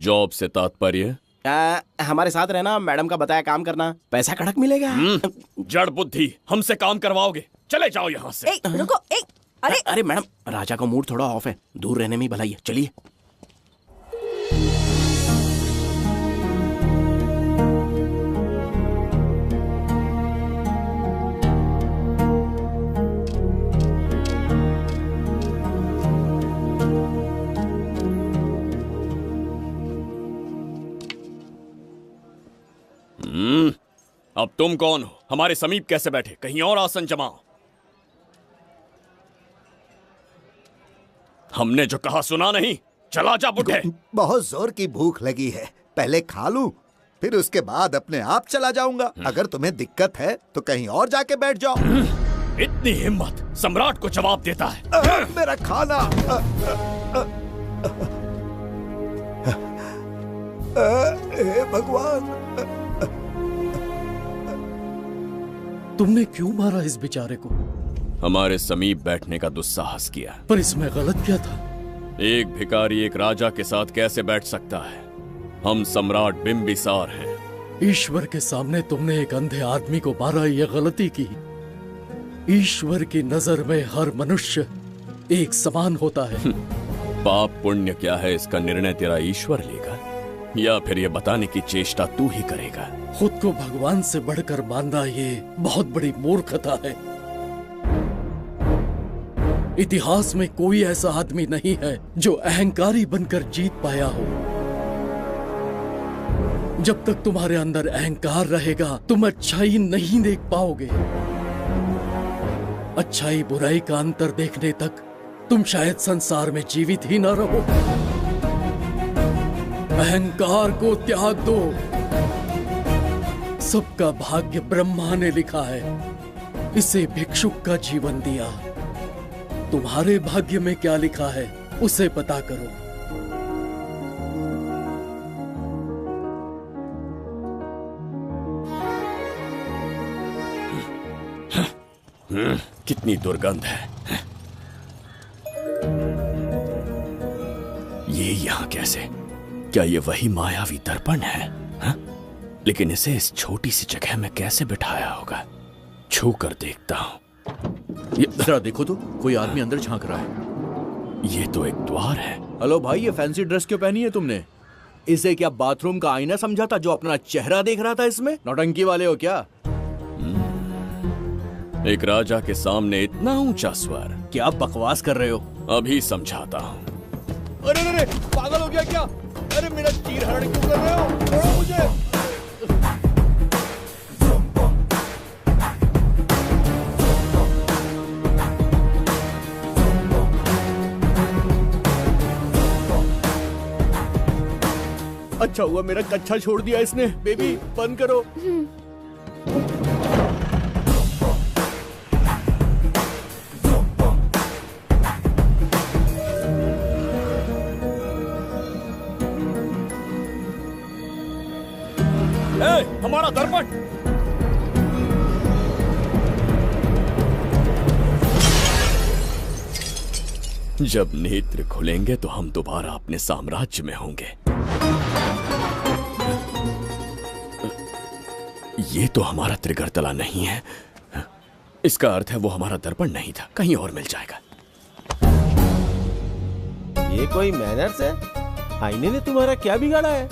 जॉब से तात्पर्य? हमारे साथ रहना, मैडम का बताया काम करना, पैसा कड़क मिलेगा। जड़ बुद्धि, हमसे काम करवाओगे? चले जाओ यहाँ से। रुको, अरे मैडम, राजा का मूड थोड़ा ऑफ है, दूर रहने में ही भलाई है। चलिए। अब तुम कौन हो? हमारे समीप कैसे बैठे? कहीं और आसन जमाओ। हमने जो कहा सुना नहीं? चला जा बुढ़े। बहुत जोर की भूख लगी है, पहले खा लूं, फिर उसके बाद अपने आप चला जाऊंगा। अगर तुम्हें दिक्कत है तो कहीं और जाके बैठ जाओ। इतनी हिम्मत, सम्राट को जवाब देता है। मेरा खाना। हे भगवान, तुमने क्यों मारा इस बेचारे को? हमारे समीप बैठने का दुस्साहस किया। पर इसमें गलत क्या था? एक भिखारी एक राजा के साथ कैसे बैठ सकता है? हम सम्राट बिंबिसार हैं। ईश्वर के सामने तुमने एक अंधे आदमी को मारा, ये गलती की। ईश्वर की नजर में हर मनुष्य एक समान होता है। पाप पुण्य क्या है, इसका निर्णय तेरा ईश्वर लेगा, या फिर ये बताने की चेष्टा तू ही करेगा? खुद को भगवान से बढ़कर मानना ये बहुत बड़ी मूर्खता है। इतिहास में कोई ऐसा आदमी नहीं है जो अहंकारी बनकर जीत पाया हो। जब तक तुम्हारे अंदर अहंकार रहेगा, तुम अच्छाई नहीं देख पाओगे। अच्छाई बुराई का अंतर देखने तक तुम शायद संसार में जीवित ही न रहो। अहंकार को त्याग दो। सबका भाग्य ब्रह्मा ने लिखा है, इसे भिक्षुक का जीवन दिया। तुम्हारे भाग्य में क्या लिखा है उसे पता करो। कितनी दुर्गंध है। ये यहाँ कैसे? क्या ये वही मायावी दर्पण है? हा? लेकिन इसे इस छोटी सी जगह में कैसे बिठाया होगा? छू कर देखता हूँ। ये जरा देखो तो, कोई आदमी अंदर झांक रहा है। ये तो एक द्वार है। हेलो भाई, ये फैंसी ड्रेस क्यों पहनी है तुमने? इसे क्या बाथरूम का आईना समझा था जो अपना चेहरा देख रहा था इसमें? नौटंकी वाले हो क्या? एक राजा के सामने इतना ऊंचा स्वर। क्या बकवास कर रहे हो? अभी समझाता हूँ। अरे अरे, पागल हो गया क्या? अरे मेरा चीर हरण क्यों कर रहे हो? छोड़ो मुझे। अच्छा हुआ मेरा कच्छा छोड़ दिया इसने। बेबी बंद करो। हमारा दर्पण। जब नेत्र खुलेंगे तो हम दोबारा अपने साम्राज्य में होंगे। ये तो हमारा त्रिगर तला नहीं है। इसका अर्थ है वो हमारा दर्पण नहीं था, कहीं और मिल जाएगा। ये कोई मैनर्स है? आईने ने तुम्हारा क्या बिगाड़ा है?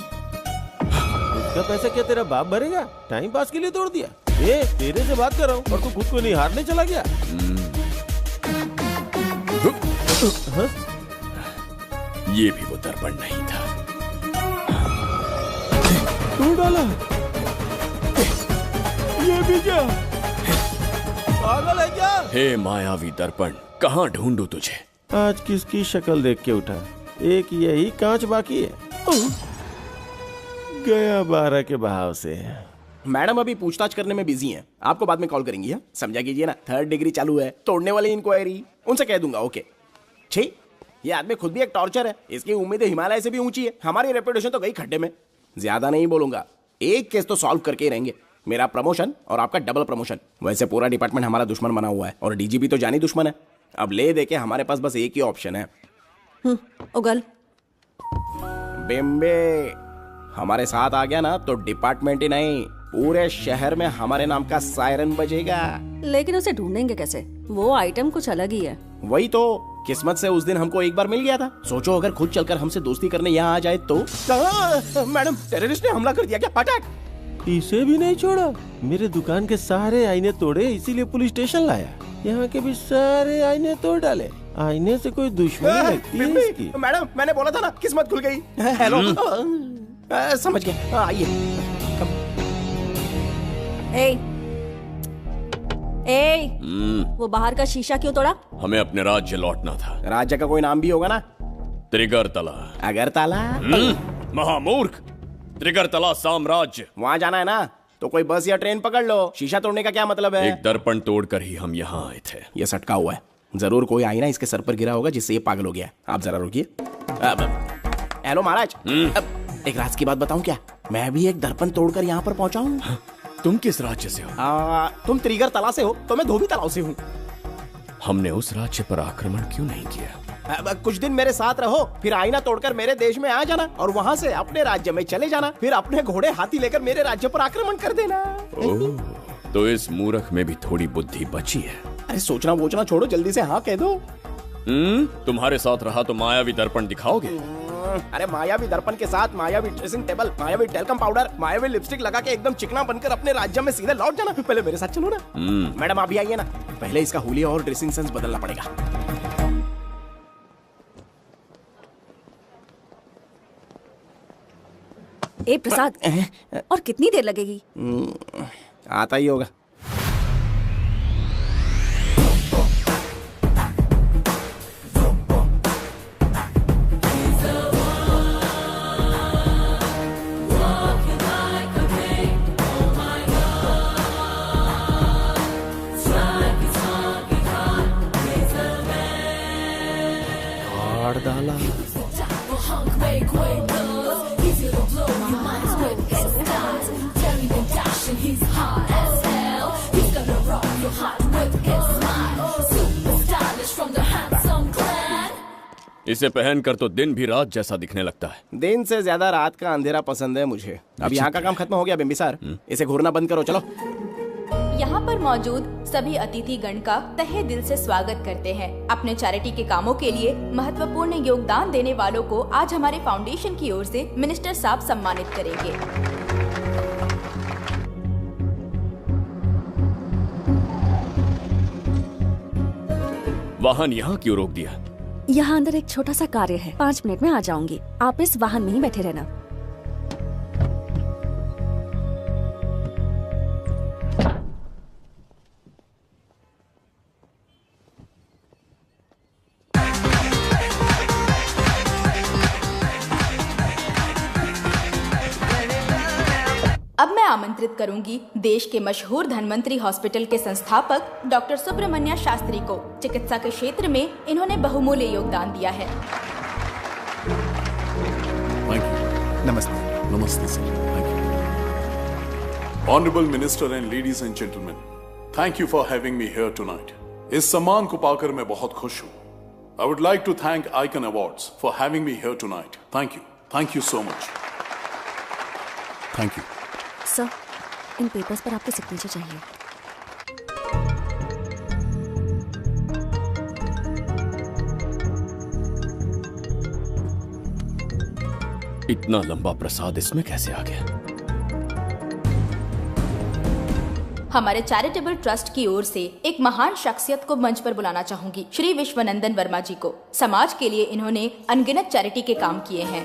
उसका पैसा क्या तेरा बाप भरेगा? टाइम पास के लिए तोड़ दिया। ये तेरे से बात कर रहा हूँ और तू खुद को नहीं हारने चला गया। हाँ? ये भी वो दर्पण नहीं था। तू डाला? ये भी क्या? पागल है क्या? हे मायावी दर्पण, कहाँ ढूंढूं तुझे? आज किसकी शक्ल देख के उठा? एक यही कांच बाकी है। गया 12 के भाव से। मैडम अभी पूछताछ करने में बिजी हैं, आपको बाद में कॉल करेंगी। हाँ समझा कीजिए ना, 3rd डिग्री चालू है, तोड़ने वाली इंक्वायरी, उनसे कह दूंगा। ओके छी, ये आदमी खुद भी एक टॉर्चर है। इसकी उम्मीदें हिमालय से भी ऊंची है। हमारी रेपुटेशन तो गई खड्डे में। ज्यादा नहीं बोलूंगा, एक केस तो सॉल्व करके ही रहेंगे। मेरा प्रमोशन और आपका डबल प्रमोशन। वैसे पूरा डिपार्टमेंट हमारा दुश्मन बना हुआ है और डीजीपी तो जानी दुश्मन है। अब ले दे के हमारे पास बस एक ही ऑप्शन है। उगल बिम्बे हमारे साथ आ गया ना तो डिपार्टमेंट ही नहीं, पूरे शहर में हमारे नाम का सायरन बजेगा। लेकिन उसे ढूंढेंगे कैसे? वो आइटम कुछ अलग ही है। वही तो, किस्मत से उस दिन हमको एक बार मिल गया था। सोचो अगर खुद चलकर हमसे दोस्ती करने यहाँ आ जाए तो। मैडम टेररिस्ट ने हमला कर दिया क्या? अटैक! इसे भी नहीं छोड़ा। मेरे दुकान के सारे आईने तोड़े, इसीलिए पुलिस स्टेशन लाया। यहाँ के भी सारे आईने तोड़ डाले। आईने से कोई दुश्मनी लगती है इसकी? मैडम मैंने बोला था ना, किस्मत खुल गई। हेलो समझ गए, आइए। वो बाहर का शीशा क्यों तोड़ा? हमें अपने राज्य लौटना था। राज्य का कोई नाम भी होगा ना? त्रिगरतला। अगरतला? महामूर्ख, त्रिगरतला साम्राज्य। वहाँ जाना है ना तो कोई बस या ट्रेन पकड़ लो। शीशा तोड़ने का क्या मतलब है? एक दर्पण तोड़कर ही हम यहाँ आए थे। ये सटका हुआ है, जरूर कोई आईना इसके सर पर गिरा होगा जिससे ये पागल हो गया। आप जरा रुकिए। हेलो महाराज, एक राज की बात बताऊं क्या? मैं भी एक दर्पण तोड़कर यहाँ पर पहुंचा हूँ। तुम किस राज्य से हो? तुम त्रिगरतला से हो तो मैं धोबी तालाब से हूँ। हमने उस राज्य पर आक्रमण क्यों नहीं किया? कुछ दिन मेरे साथ रहो, फिर आईना तोड़कर मेरे देश में आ जाना और वहाँ से अपने राज्य में चले जाना। फिर अपने घोड़े हाथी लेकर मेरे राज्य पर आक्रमण कर देना। ओह, तो इस मूर्ख में भी थोड़ी बुद्धि बची है। अरे सोचना वोचना छोड़ो, जल्दी से हाँ कह दो। तुम्हारे साथ रहा तो मायावी दर्पण दिखाओगे? अरे मायावी दर्पण के साथ मायावी ड्रेसिंग टेबल, मायावी टेल्कम पाउडर, मायावी लिपस्टिक लगा के एकदम चिकना बनकर अपने राज्य में सीधे लौट जाना। पहले मेरे साथ चलो ना। मैडम आप भी आइए ना, पहले इसका हुलिया और ड्रेसिंग सेंस बदलना पड़ेगा। ए प्रसाद, और कितनी देर लगेगी? आता ही होगा। डाला इसे पहनकर तो दिन भी रात जैसा दिखने लगता है। दिन से ज्यादा रात का अंधेरा पसंद है मुझे। अब यहाँ का काम खत्म हो गया बिम्बिसार, इसे घूरना बंद करो। चलो। यहाँ पर मौजूद सभी अतिथि गण का तहे दिल से स्वागत करते हैं। अपने चैरिटी के कामों के लिए महत्वपूर्ण योगदान देने वालों को आज हमारे फाउंडेशन की ओर से मिनिस्टर साहब सम्मानित करेंगे। वाहन यहाँ क्यों रोक दिया? यहाँ अंदर एक छोटा सा कार्य है, 5 मिनट में आ जाऊंगी। आप इस वाहन में ही बैठे रहना। अब मैं आमंत्रित करूंगी देश के मशहूर धन्वंतरी हॉस्पिटल के संस्थापक डॉक्टर सुब्रमण्य शास्त्री को। चिकित्सा के क्षेत्र में इन्होंने बहुमूल्य योगदान दिया है। नमस्ते। नमस्ते sir. Honorable Minister and ladies and gentlemen, thank you for having me here tonight. इस सम्मान को पाकर मैं बहुत खुश हूँ. I would like to thank Icon Awards for having me here tonight. Thank you. Thank you so much. Thank you. Sir, in papers पर आपके सिग्नेचर चाहिए. इतना लंबा प्रसाद इसमें कैसे आ गया? हमारे चैरिटेबल ट्रस्ट की ओर से एक महान शख्सियत को मंच पर बुलाना चाहूंगी, श्री विश्वनंदन वर्मा जी को। समाज के लिए इन्होंने अनगिनत चैरिटी के काम किए हैं।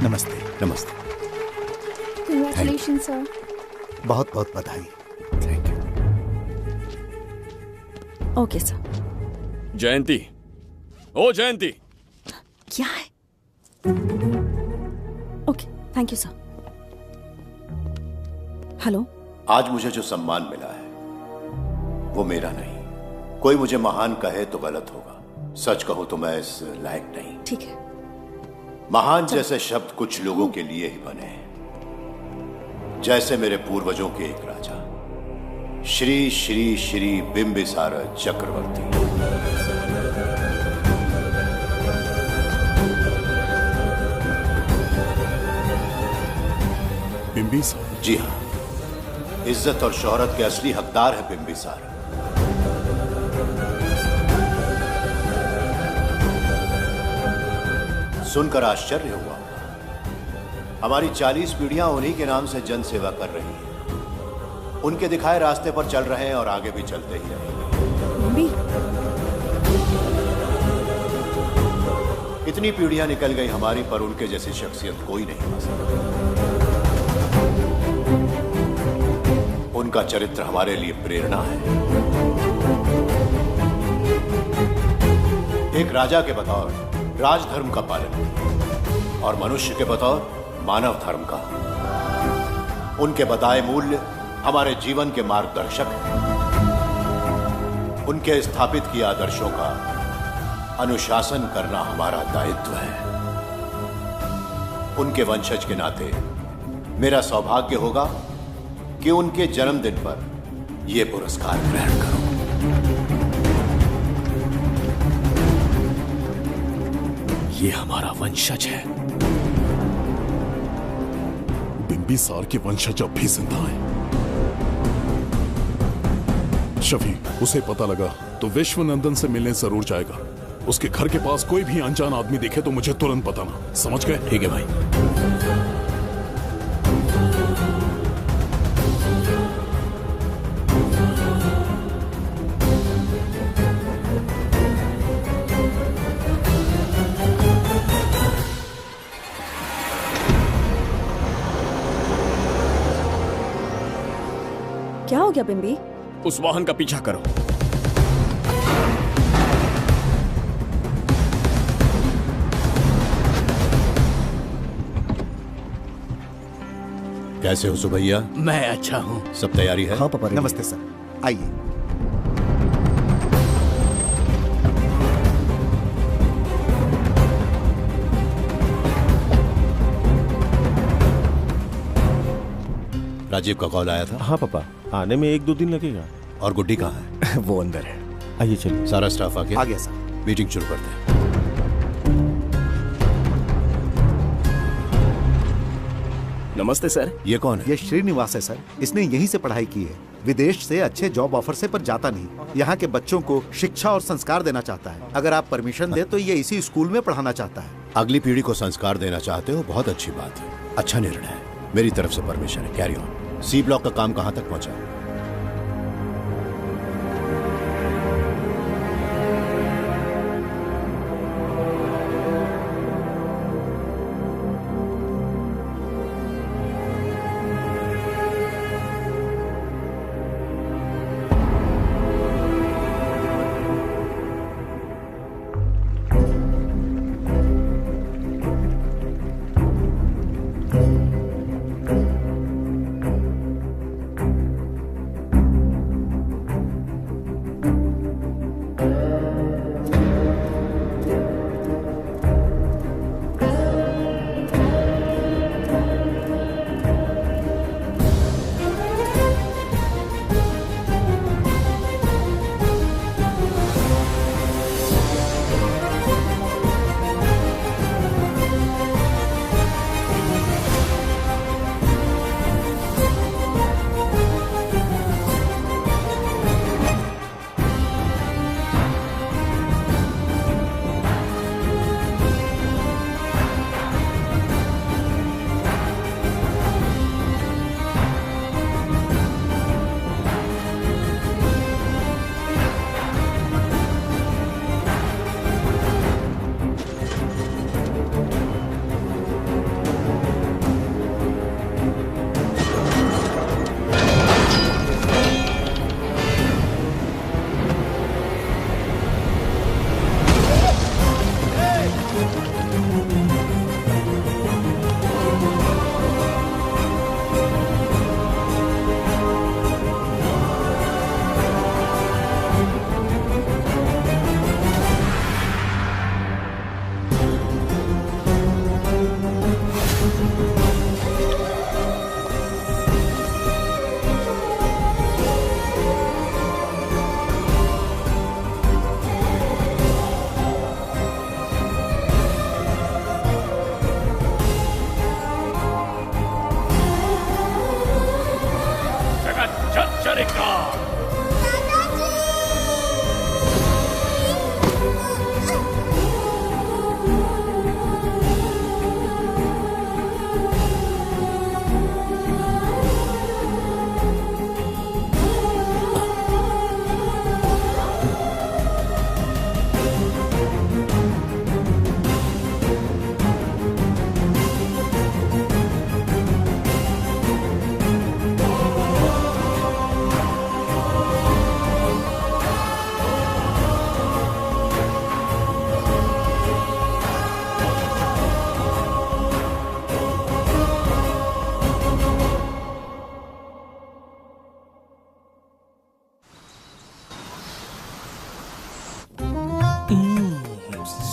नमस्ते। नमस्ते। Congratulations, sir. बहुत बहुत बधाई। Okay sir. जयंती, ओ जयंती, क्या है? Okay, thank you sir. Hello. आज मुझे जो सम्मान मिला है वो मेरा नहीं। कोई मुझे महान कहे तो गलत होगा, सच कहूं तो मैं इस लायक नहीं। ठीक है। महान जैसे शब्द कुछ लोगों के लिए ही बने हैं, जैसे मेरे पूर्वजों के एक राजा श्री श्री श्री बिंबिसार चक्रवर्ती। बिंबिसार? जी हाँ, इज्जत और शोहरत के असली हकदार है बिंबिसार। सुनकर आश्चर्य हुआ। हमारी 40 पीढ़ियां उन्हीं के नाम से जन सेवा कर रही हैं। उनके दिखाए रास्ते पर चल रहे हैं और आगे भी चलते ही रहेंगे। इतनी पीढ़ियां निकल गई हमारी, पर उनके जैसी शख्सियत कोई नहीं आ सकता। उनका चरित्र हमारे लिए प्रेरणा है। एक राजा के बतौर राजधर्म का पालन और मनुष्य के बतौर मानव धर्म का। उनके बताए मूल्य हमारे जीवन के मार्गदर्शक हैं। उनके स्थापित किए आदर्शों का अनुशासन करना हमारा दायित्व है। उनके वंशज के नाते मेरा सौभाग्य होगा कि उनके जन्मदिन पर यह पुरस्कार ग्रहण करूं। ये हमारा वंशज है। बिंबिसार के वंशज अब भी जिंदा हैं। शफी, उसे पता लगा तो विश्वनंदन से मिलने जरूर जाएगा। उसके घर के पास कोई भी अनजान आदमी दिखे तो मुझे तुरंत बताना। समझ गए? ठीक है भाई। क्या हो गया बिंबी? उस वाहन का पीछा करो। कैसे हो सुभैया? मैं अच्छा हूँ। सब तैयारी है? हाँ पापा। नमस्ते सर, आइए। राजीव का कॉल आया था? हाँ पापा, आने में 1-2 दिन लगेगा। और गुड्डी कहाँ है? वो अंदर है। आइए चलिए। सारा स्टाफ आ गया? आ गया सर। मीटिंग शुरू करते हैं। नमस्ते सर। ये कौन है? ये श्रीनिवास है सर। इसने यहीं से पढ़ाई की है। विदेश से अच्छे जॉब ऑफर से पर जाता नहीं। यहाँ के बच्चों को शिक्षा और संस्कार देना चाहता है। अगर आप परमिशन दे तो ये इसी स्कूल में पढ़ाना चाहता है। अगली पीढ़ी को संस्कार देना चाहते हो, बहुत अच्छी बात है। अच्छा निर्णय है। मेरी तरफ से परमिशन है। Carry on. सी ब्लॉक का काम कहाँ तक पहुँचा?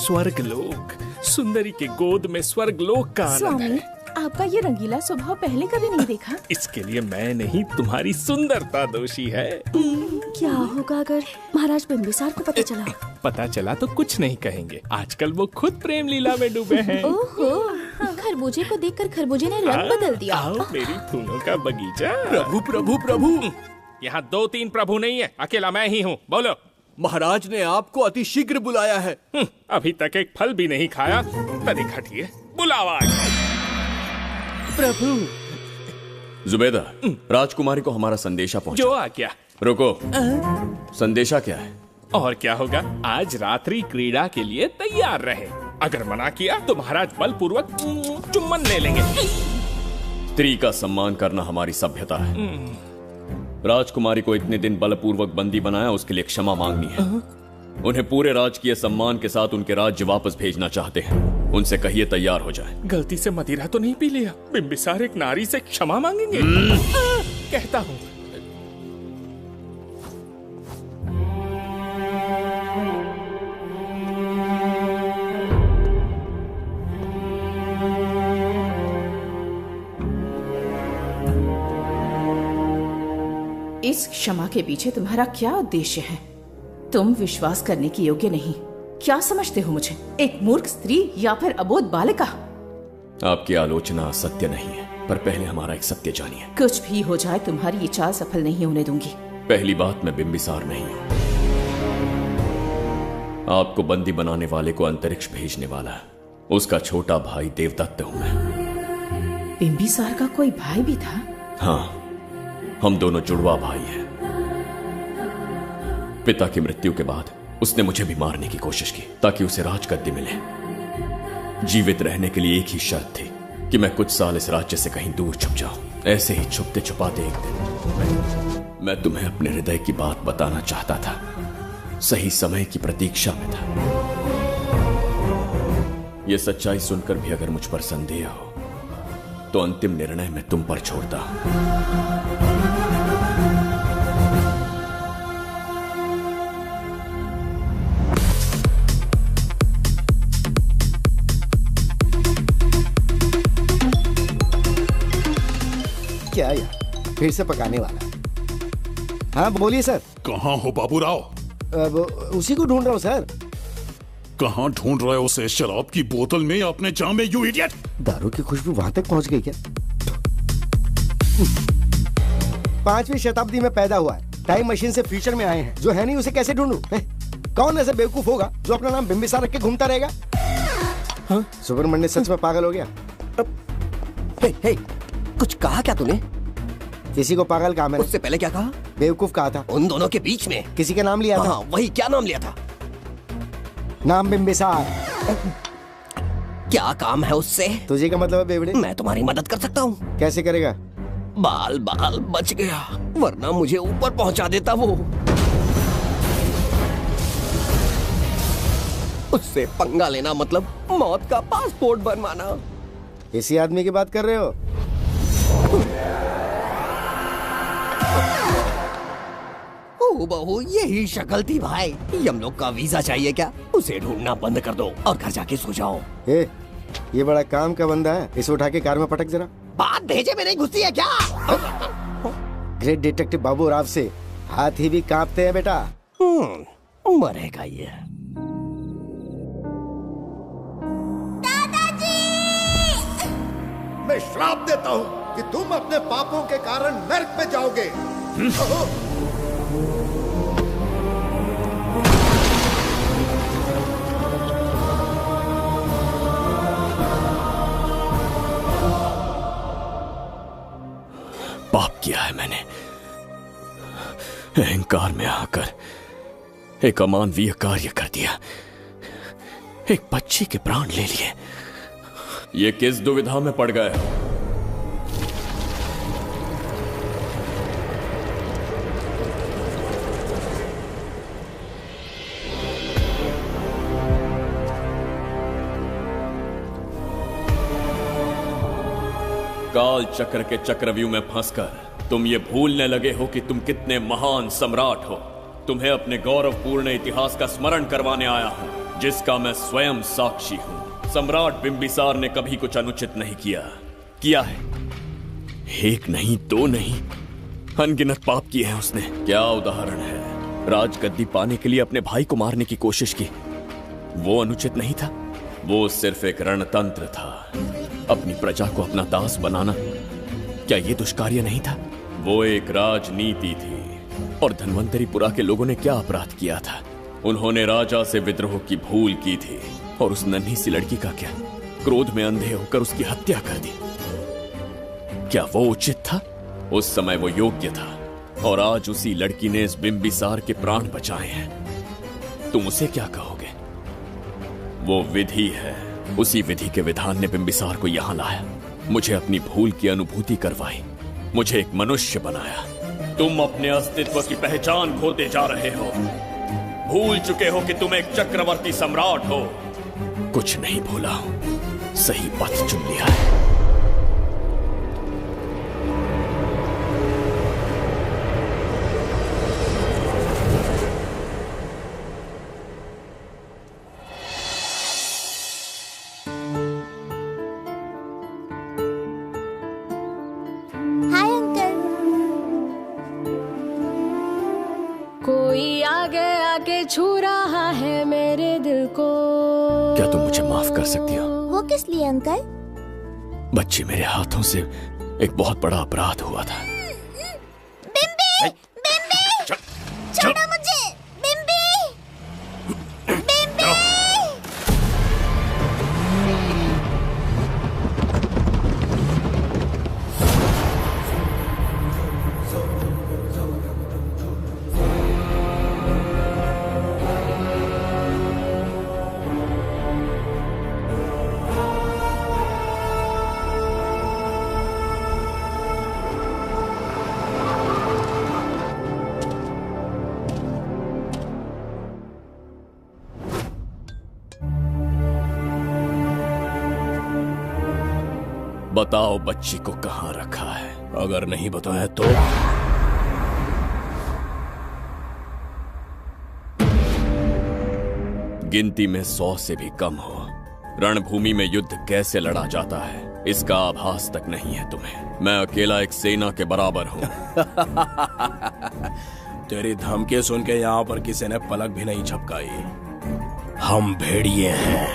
स्वर्गलोक, सुंदरी के गोद में स्वर्गलोक का आनंद स्वामी, है। आपका ये रंगीला स्वभाव पहले कभी नहीं देखा। इसके लिए मैं नहीं, तुम्हारी सुंदरता दोषी है। क्या होगा अगर महाराज बिंबिसार को पता चला? पता चला तो कुछ नहीं कहेंगे, आजकल वो खुद प्रेम लीला में डूबे हैं। ओहो, खरबूजे को देखकर खरबूजे ने रंग बदल दिया। आओ मेरी फूलों का बगीचा। प्रभु प्रभु प्रभु, यहाँ 2-3 प्रभु नहीं है, अकेला मैं ही हूँ। बोलो। महाराज ने आपको अति शीघ्र बुलाया है। अभी तक एक फल भी नहीं खाया, तनिक हटिए, बुलावा। प्रभु। जुबेदा, राजकुमारी को हमारा संदेशा पहुंचा। जो आ क्या? रुको, संदेशा क्या है? और क्या होगा, आज रात्रि क्रीड़ा के लिए तैयार रहे। अगर मना किया तो महाराज बलपूर्वक चुम्बन ले लेंगे। स्त्री का सम्मान करना हमारी सभ्यता है। राजकुमारी को इतने दिन बलपूर्वक बंदी बनाया, उसके लिए क्षमा मांगनी है। उन्हें पूरे राजकीय सम्मान के साथ उनके राज्य वापस भेजना चाहते हैं। उनसे कहिए तैयार हो जाए। गलती से मदिरा तो नहीं पी लिया? बिंबिसार एक नारी से क्षमा मांगेंगे? कहता हूँ। इस क्षमा के पीछे तुम्हारा क्या उद्देश्य है? तुम विश्वास करने की योग्य नहीं। क्या समझते हो मुझे, एक मूर्ख स्त्री या फिर अबोध बालिका? आपकी आलोचना सत्य नहीं है, पर पहले हमारा एक सत्य जानिए। कुछ भी हो जाए, तुम्हारी ये चाल सफल नहीं होने दूंगी। पहली बात, मैं बिंबिसार नहीं हूँ। आपको बंदी बनाने वाले को अंतरिक्ष भेजने वाला है उसका छोटा भाई देवदत्त हूँ मैं। बिंबिसार का कोई भाई भी था? हाँ, हम दोनों जुड़वा भाई हैं। पिता की मृत्यु के बाद उसने मुझे भी मारने की कोशिश की ताकि उसे राजगद्दी मिले। जीवित रहने के लिए एक ही शर्त थी कि मैं कुछ साल इस राज्य से कहीं दूर छुप जाऊं। ऐसे ही छुपते छुपाते एक दिन मैं तुम्हें अपने हृदय की बात बताना चाहता था। सही समय की प्रतीक्षा में था। यह सच्चाई सुनकर भी अगर मुझ पर संदेह हो तो अंतिम निर्णय मैं तुम पर छोड़ता हूं। क्या यार, फिर से पकाने वाला? हाँ बोलिए सर। कहाँ हो बाबूराव? अब उसी को ढूंढ रहा हूँ सर। कहाँ ढूंढ रहे हो उसे? शराब की बोतल में या अपने जाम में, यू इडियट? दारू की खुशबू वहां तक पहुंच गई क्या? 5वीं शताब्दी में पैदा हुआ है, टाइम मशीन से फ्यूचर में आए हैं। जो है नहीं उसे कैसे ढूंढूं? कौन ऐसा बेवकूफ होगा जो अपना नाम बिंबिसार रख के घूमता रहेगा? हाँ? सुब्रमण्य सच में पागल हो गया। हे, कुछ कहा क्या तूने? किसी को पागल कहा मैंने। उससे पहले क्या कहा? बेवकूफ कहा था। उन दोनों के बीच में किसी का नाम लिया था। वही, क्या नाम लिया था? नाम बिंबिसार। क्या काम है उससे? तुझे क्या मतलब है बेवड़े? मैं तुम्हारी मदद कर सकता हूँ। कैसे करेगा? बाल बाल बच गया, वरना मुझे ऊपर पहुंचा देता वो। उससे पंगा लेना मतलब मौत का पासपोर्ट बनवाना। इसी आदमी की बात कर रहे हो? ओ बहू, यही शक्ल थी भाई। यमलोक का वीजा चाहिए क्या? उसे ढूंढना बंद कर दो और घर जाके सो जाओ। ये बड़ा काम का बंदा है, इसे उठा के कार में पटक जरा। बात भेजे में नहीं घुसती है क्या? ग्रेट डिटेक्टिव बाबू राव से हाथी भी कांपते हैं बेटा। मरेगा ये। मैं श्राप देता हूँ कि तुम अपने पापों के कारण नरक में जाओगे। पाप किया है मैंने। अहंकार में आकर एक अमानवीय कार्य कर दिया। एक बच्ची के प्राण ले लिए। ये किस दुविधा में पड़ गए? काल चक्र के चक्रव्यूह में फंसकर तुम ये भूलने लगे हो कि तुम कितने महान सम्राट हो। तुम्हें अपने गौरवपूर्ण इतिहास का स्मरण करवाने आया हूं। जिसका मैं स्वयं साक्षी हूं। सम्राट बिंबिसार ने कभी कुछ अनुचित नहीं किया है। एक नहीं, दो नहीं, अनगिनत पाप किए हैं उसने। क्या उदाहरण है। राजगद्दी पाने के लिए अपने भाई को मारने की कोशिश की, वो अनुचित नहीं था। वो सिर्फ एक रणतंत्र था। अपनी प्रजा को अपना दास बनाना, क्या ये दुष्कार्य नहीं था? वो एक राजनीति थी। और धन्वंतरीपुरा के लोगों ने क्या अपराध किया था? उन्होंने राजा से विद्रोह की भूल की थी। और उस नन्ही सी लड़की का क्या? क्रोध में अंधे होकर उसकी हत्या कर दी। क्या वो उचित था? उस समय वो योग्य था। और आज उसी लड़की ने इस बिंबिसार के प्राण बचाए हैं। तुम उसे क्या कहोगे? वो विधि है। उसी विधि के विधान ने बिंबिसार को यहां लाया, मुझे अपनी भूल की अनुभूति करवाई, मुझे एक मनुष्य बनाया। तुम अपने अस्तित्व की पहचान खोते जा रहे हो। भूल चुके हो कि तुम एक चक्रवर्ती सम्राट हो। कुछ नहीं भूला हूं, सही पथ चुन लिया है। छू रहा है मेरे दिल को। क्या तुम मुझे माफ कर सकती हो? वो किस लिए अंकल? बच्ची, मेरे हाथों से एक बहुत बड़ा अपराध हुआ था। बिम्बी! बिम्बी! छोड़ो मुझे! बिम्बी! बिम्बी! बताओ बच्ची को कहां रखा है? अगर नहीं बताया तो गिनती में 100 से भी कम हो। रणभूमि में युद्ध कैसे लड़ा जाता है इसका आभास तक नहीं है तुम्हें। मैं अकेला एक सेना के बराबर हूं। तेरी धमकी सुन के यहाँ पर किसी ने पलक भी नहीं झपकाई। हम भेड़िए हैं।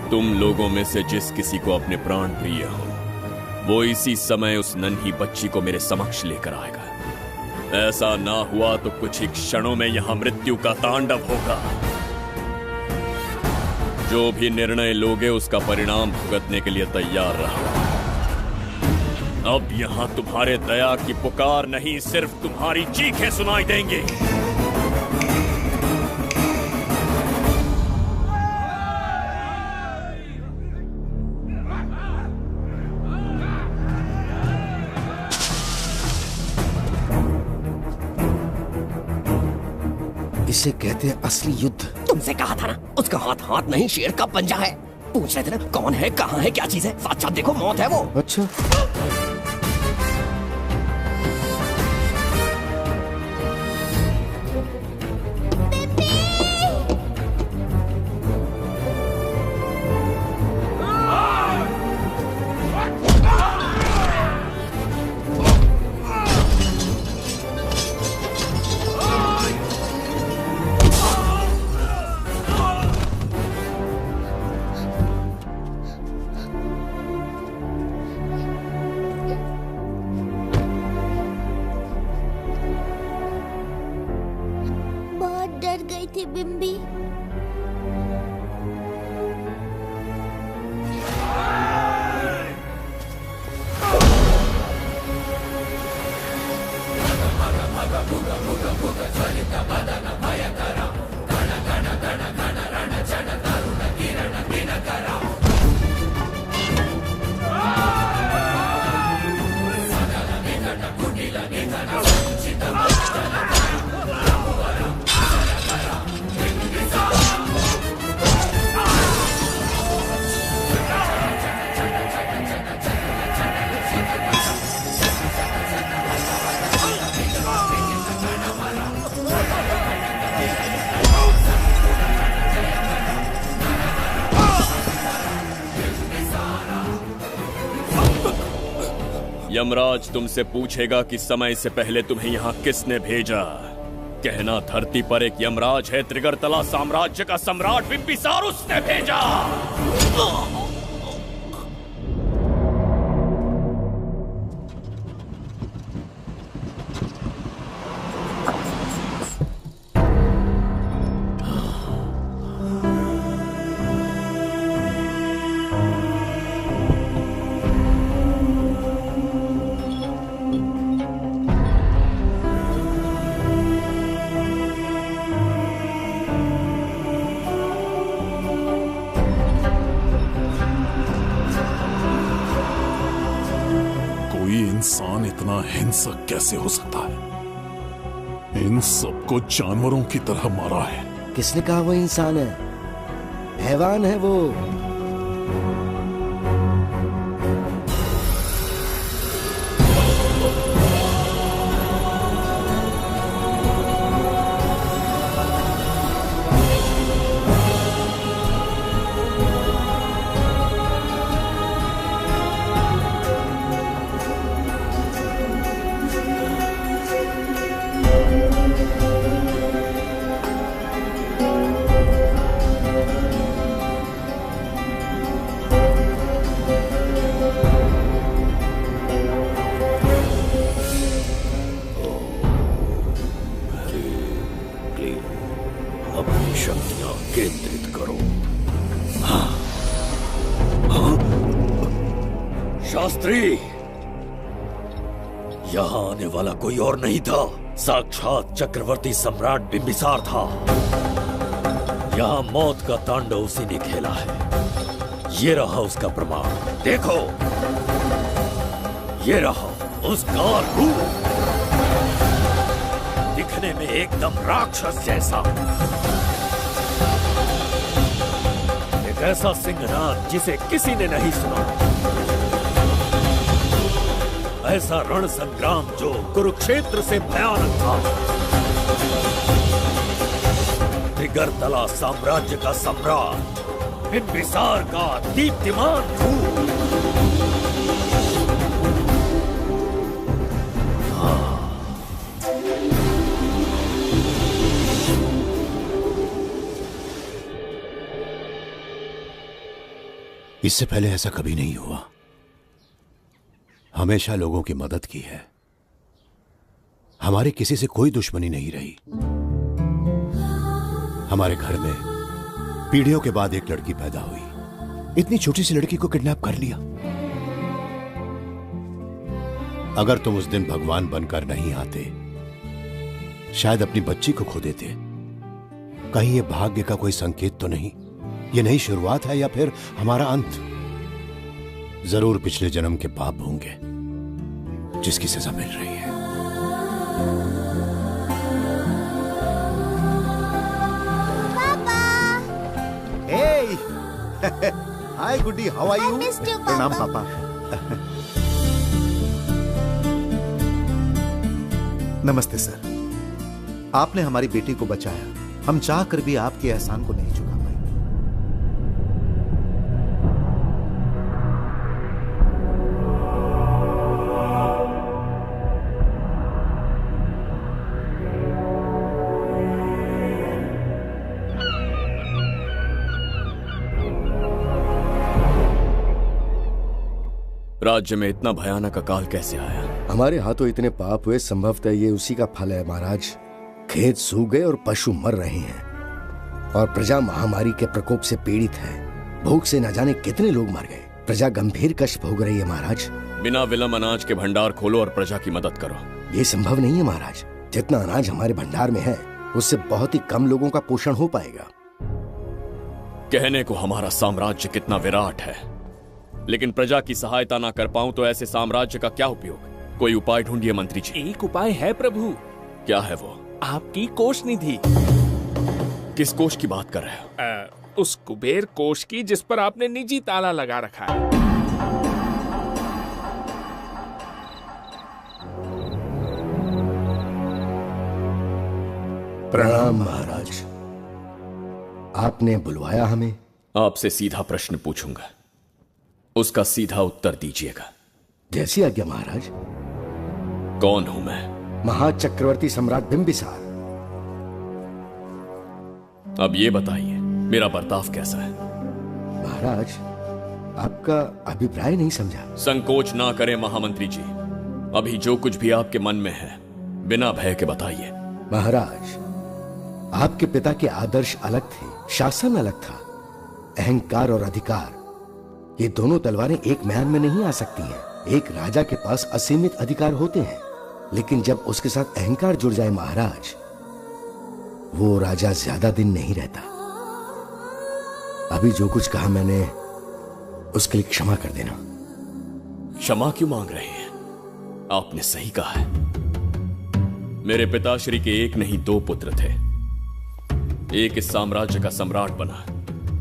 तुम लोगों में से जिस किसी को अपने प्राण प्रिय हो, वो इसी समय उस नन्ही बच्ची को मेरे समक्ष लेकर आएगा। ऐसा ना हुआ तो कुछ ही क्षणों में यहां मृत्यु का तांडव होगा। जो भी निर्णय लोगे उसका परिणाम भुगतने के लिए तैयार रहो। अब यहां तुम्हारे दया की पुकार नहीं, सिर्फ तुम्हारी चीखें सुनाई देंगी। इसे कहते हैं असली युद्ध। तुमसे कहा था ना, उसका हाथ हाथ नहीं शेर का पंजा है। पूछ रहे थे ना कौन है, कहाँ है, क्या चीज है? साथ साथ देखो, मौत है वो। अच्छा, बिम्बी। यमराज तुमसे पूछेगा कि समय से पहले तुम्हें यहाँ किसने भेजा। कहना धरती पर एक यमराज है, त्रिगर्तला साम्राज्य का सम्राट बिम्बिसार उसने भेजा। इंसान इतना हिंसक कैसे हो सकता है? इन सबको जानवरों की तरह मारा है। किसने कहा वो इंसान है? हैवान है वो। शास्त्री, यहाँ आने वाला कोई और नहीं था, साक्षात चक्रवर्ती सम्राट बिम्बिसार था। यहाँ मौत का तांडव उसी ने खेला है। ये रहा उसका प्रमाण, देखो, ये रहा उसका रूप, दिखने में एकदम राक्षस जैसा। एक ऐसा सिंहनाद जिसे किसी ने नहीं सुना, ऐसा रण संग्राम जो कुरुक्षेत्र से भयानक था। त्रिगर्तला साम्राज्य का सम्राट बिम्बिसार का दीप्तिमान रूप। इससे पहले ऐसा कभी नहीं हुआ। हमेशा लोगों की मदद की है। हमारी किसी से कोई दुश्मनी नहीं रही। हमारे घर में पीढ़ियों के बाद एक लड़की पैदा हुई। इतनी छोटी सी लड़की को किडनैप कर लिया। अगर तुम उस दिन भगवान बनकर नहीं आते, शायद अपनी बच्ची को खो देते। कहीं ये भाग्य का कोई संकेत तो नहीं? ये नई शुरुआत है या फिर हमारा अंत? जरूर पिछले जन्म के पाप होंगे जिसकी सजा मिल रही है। Hey! Hi, Goody. How are you? I missed you, Papa. प्रणाम पापा। नमस्ते सर। आपने हमारी बेटी को बचाया। हम चाह कर भी आपके एहसान को नहीं चुका पाए। राज्य में इतना भयानक अकाल कैसे आया? हमारे हाथों इतने पाप हुए, संभवतः ये उसी का फल है महाराज। खेत सूख गए और पशु मर रहे हैं और प्रजा महामारी के प्रकोप से पीड़ित है। भूख से न जाने कितने लोग मर गए। प्रजा गंभीर कष्ट भोग रही है महाराज। बिना विलंब अनाज के भंडार खोलो और प्रजा की मदद करो। ये संभव नहीं है महाराज। जितना अनाज हमारे भंडार में है उससे बहुत ही कम लोगों का पोषण हो पाएगा। कहने को हमारा साम्राज्य कितना विराट है, लेकिन प्रजा की सहायता ना कर पाऊं तो ऐसे साम्राज्य का क्या उपयोग? कोई उपाय ढूंढिए मंत्री जी। एक उपाय है प्रभु। क्या है वो? आपकी कोष निधि। किस कोष की बात कर रहे हो? उस कुबेर कोष की जिस पर आपने निजी ताला लगा रखा है। प्रणाम महाराज। आपने बुलवाया हमें? आपसे सीधा प्रश्न पूछूंगा, उसका सीधा उत्तर दीजिएगा। जैसी आज्ञा महाराज। कौन हूं मैं? महाचक्रवर्ती सम्राट बिंबिसार। अब ये बताइए मेरा बर्ताव कैसा है? महाराज, आपका अभिप्राय नहीं समझा। संकोच ना करें महामंत्री जी, अभी जो कुछ भी आपके मन में है बिना भय के बताइए। महाराज, आपके पिता के आदर्श अलग थे, शासन अलग था। अहंकार और अधिकार, ये दोनों तलवारें एक म्यान में नहीं आ सकती हैं। एक राजा के पास असीमित अधिकार होते हैं, लेकिन जब उसके साथ अहंकार जुड़ जाए महाराज, वो राजा ज्यादा दिन नहीं रहता। अभी जो कुछ कहा मैंने, उसके लिए क्षमा कर देना। क्षमा क्यों मांग रहे हैं? आपने सही कहा है। मेरे पिताश्री के एक नहीं दो पुत्र थे। एक इस साम्राज्य का सम्राट बना,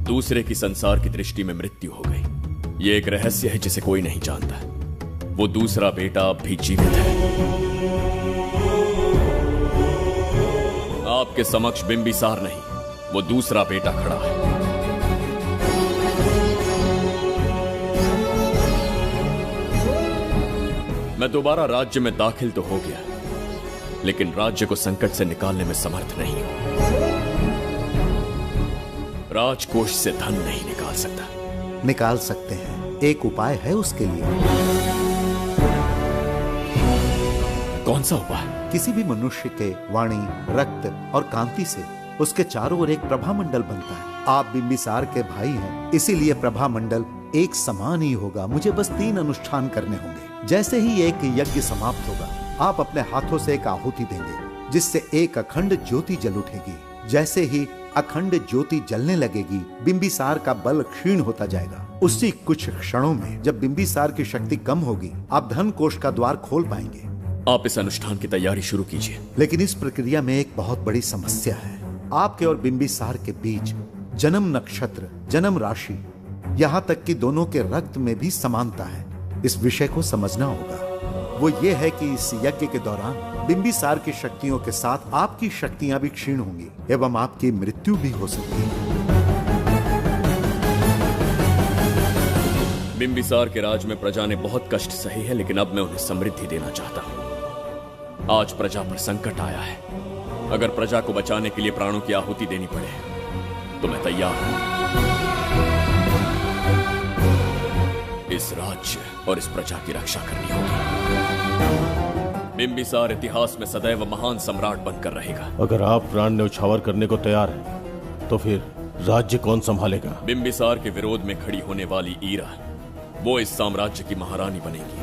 दूसरे की संसार की दृष्टि में मृत्यु हो गई। ये एक रहस्य है जिसे कोई नहीं जानता। वो दूसरा बेटा अब भी जीवित है। आपके समक्ष बिंबिसार नहीं, वो दूसरा बेटा खड़ा है। मैं दोबारा राज्य में दाखिल तो हो गया, लेकिन राज्य को संकट से निकालने में समर्थ नहीं हूं। राजकोष से धन नहीं निकाल सकता। निकाल सकते हैं, एक उपाय है उसके लिए। कौन सा उपाय? किसी भी मनुष्य के वाणी, रक्त और कांति से उसके चारों ओर एक प्रभा मंडल बनता है। आप बिंबिसार के भाई हैं, इसीलिए प्रभा मंडल एक समान ही होगा। मुझे बस 3 अनुष्ठान करने होंगे। जैसे ही एक यज्ञ समाप्त होगा, आप अपने हाथों से एक आहुति देंगे, जिससे एक अखंड ज्योति जल उठेगी। जैसे ही अखंड ज्योति जलने लगेगी, बिंबिसार का बल क्षीण होता जाएगा। उसी कुछ क्षणों में जब बिंबिसार की शक्ति कम होगी, आप धन कोष का द्वार खोल पाएंगे। आप इस अनुष्ठान की तैयारी शुरू कीजिए। लेकिन इस प्रक्रिया में एक बहुत बड़ी समस्या है। आपके और बिंबिसार के बीच जन्म नक्षत्र, जन्म राशि, यहाँ तक कि दोनों के रक्त में भी समानता है। इस विषय को समझना होगा। वो ये है कि इस यज्ञ के दौरान बिंबिसार की शक्तियों के साथ आपकी शक्तियां भी क्षीण होंगी एवं आपकी मृत्यु भी हो सकती है। बिंबिसार के राज में प्रजा ने बहुत कष्ट सहे हैं, लेकिन अब मैं उन्हें समृद्धि देना चाहता हूं। आज प्रजा पर संकट आया है। अगर प्रजा को बचाने के लिए प्राणों की आहुति देनी पड़े तो मैं तैयार हूं। इस राज्य और इस प्रजा की रक्षा करनी होगी। बिंबिसार इतिहास में सदैव महान सम्राट बनकर रहेगा। अगर आप प्राण न्यौछावर करने को तैयार हैं, तो फिर राज्य कौन संभालेगा? बिंबिसार के विरोध में खड़ी होने वाली ईरा, वो इस साम्राज्य की महारानी बनेगी।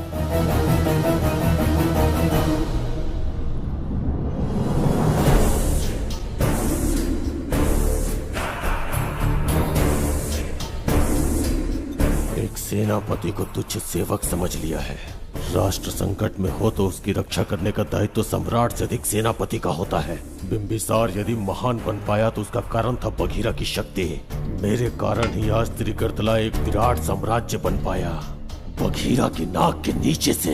एक सेनापति को तुच्छ सेवक समझ लिया है। राष्ट्र संकट में हो तो उसकी रक्षा करने का दायित्व सम्राट से अधिक सेनापति का होता है। बिंबिसार यदि महान बन पाया तो उसका कारण था बघीरा की शक्ति। मेरे कारण ही आज त्रिगर्तला एक विराट साम्राज्य बन पाया। बघीरा की नाक के नीचे से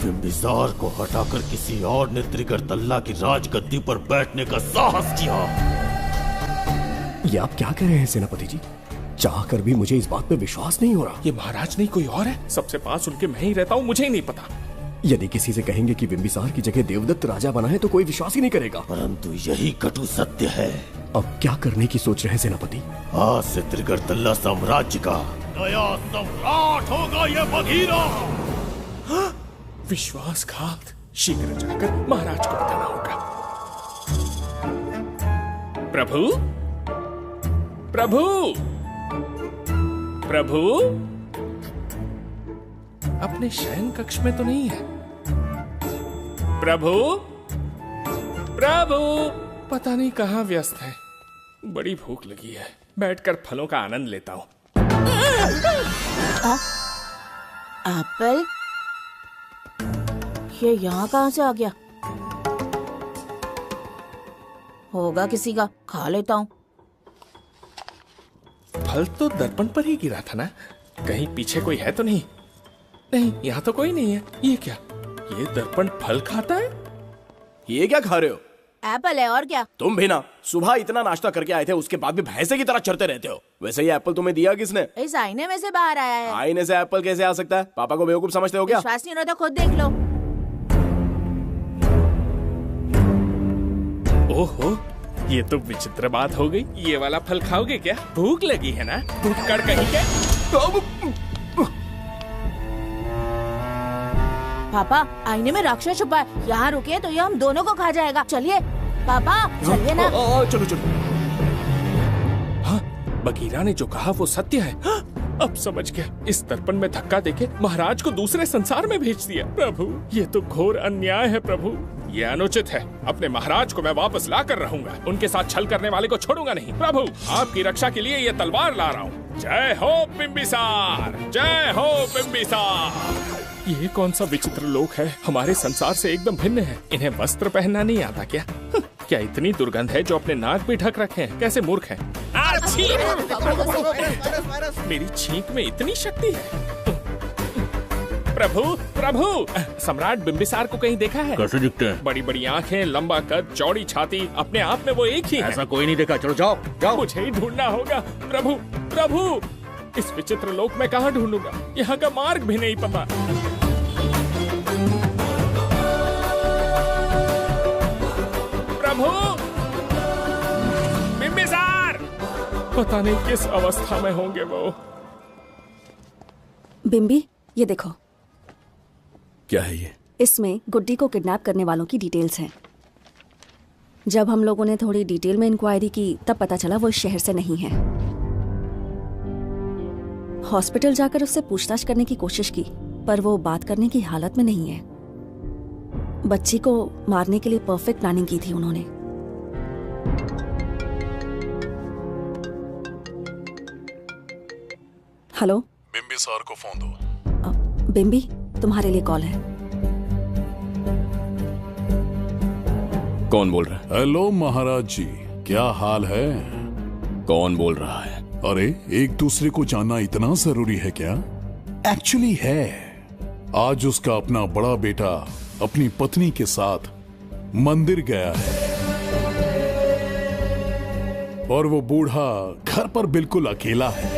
बिंबिसार को हटाकर किसी और ने त्रिगर्तला की राजगद्दी पर बैठने का साहस किया। ये आप क्या कह रहे हैं सेनापति जी? चाह कर भी मुझे इस बात पे विश्वास नहीं हो रहा। ये महाराज नहीं कोई और है। सबसे पास उनके मैं ही रहता हूँ, मुझे ही नहीं पता। यदि किसी से कहेंगे कि बिंबिसार की जगह देवदत्त राजा बना है तो कोई विश्वास ही नहीं करेगा। परंतु यही कटु सत्य है। अब क्या करने की सोच रहे हैं सेनापति? आज से त्रिगर्तला साम्राज्य का नया सम्राट होगा ये बघीरा। विश्वासघात। शीघ्र जाकर महाराज को बताना होगा। प्रभु, प्रभु, प्रभु, अपने शयन कक्ष में तो नहीं है। प्रभु, प्रभु, पता नहीं कहाँ व्यस्त है। बड़ी भूख लगी है, बैठकर फलों का आनंद लेता हूँ। एप्पल? ये यहाँ कहाँ से आ गया? होगा किसी का, खा लेता हूँ। फल तो दर्पण पर ही गिरा था ना? कहीं पीछे कोई है तो नहीं? नहीं, यहाँ तो कोई नहीं है। ये क्या? ये दर्पण फल खाता है? ये क्या खा रहे हो? एप्पल है और क्या? तुम भी ना सुबह इतना नाश्ता करके आए थे, उसके बाद भी भैंसे की तरह चरते रहते हो। वैसे ये एप्पल तुम्हें दिया किसने? इस आईने में से बाहर आया है। आईने से एप्पल कैसे आ सकता है? पापा को बेवकूफ समझते हो क्या? विश्वास नहीं हो रहा तो खुद देख लो। ओहो, ये तो विचित्र बात हो गई। ये वाला फल खाओगे क्या? भूख लगी है ना? भूखड़ कहीं के? पापा, आईने में राक्षस छुपा है। यहाँ रुके तो ये हम दोनों को खा जाएगा। चलिए पापा, चलिए ना। चलो चलो। हाँ, बगीरा ने जो कहा वो सत्य है। अब समझ गया। इस दर्पण में धक्का देके महाराज को दूसरे संसार में भेज दिया। प्रभु, ये तो घोर अन्याय है प्रभु। ये अनुचित है। अपने महाराज को मैं वापस ला कर रहूंगा। उनके साथ छल करने वाले को छोड़ूंगा नहीं। प्रभु, आपकी रक्षा के लिए ये तलवार ला रहा हूँ। जय हो बिम्बिसार, जय हो बिम्बिसार। ये कौन सा विचित्र लोक है? हमारे संसार से एकदम भिन्न है। इन्हें वस्त्र पहनना नहीं आता क्या? क्या इतनी दुर्गंध है जो अपने नाक भी ढक रखे हैं? कैसे मूर्ख हैं? मेरी छींक में इतनी शक्ति है। प्रभु, प्रभु, सम्राट बिम्बिसार को कहीं देखा है? कैसे दिखते हैं? बड़ी बड़ी आंखें, लंबा कद, चौड़ी छाती, अपने आप में वो एक ही है। ऐसा कोई नहीं देखा। चलो जाओ जाओ। मुझे ही ढूंढना होगा। प्रभु, प्रभु, इस विचित्र लोक में कहाँ ढूंढूंगा? यहाँ का मार्ग भी नहीं पता। प्रभु, बिम्बिसार, पता नहीं किस अवस्था में होंगे वो। बिम्बी, ये देखो। क्या है ये? इसमें गुड्डी को किडनैप करने वालों की डिटेल्स हैं। जब हम लोगों ने थोड़ी डिटेल में इंक्वायरी की तब पता चला वो इस शहर से नहीं है। हॉस्पिटल जाकर उससे पूछताछ करने की कोशिश की पर वो बात करने की हालत में नहीं है। बच्ची को मारने के लिए परफेक्ट प्लानिंग की थी उन्होंने। हेलो, बिम्बिसार को फोन दो। बिम्बी, तुम्हारे लिए कॉल है। कौन बोल रहा है? हेलो महाराज जी, क्या हाल है? कौन बोल रहा है? अरे, एक दूसरे को जानना इतना जरूरी है क्या? एक्चुअली है। आज उसका अपना बड़ा बेटा अपनी पत्नी के साथ मंदिर गया है और वो बूढ़ा घर पर बिल्कुल अकेला है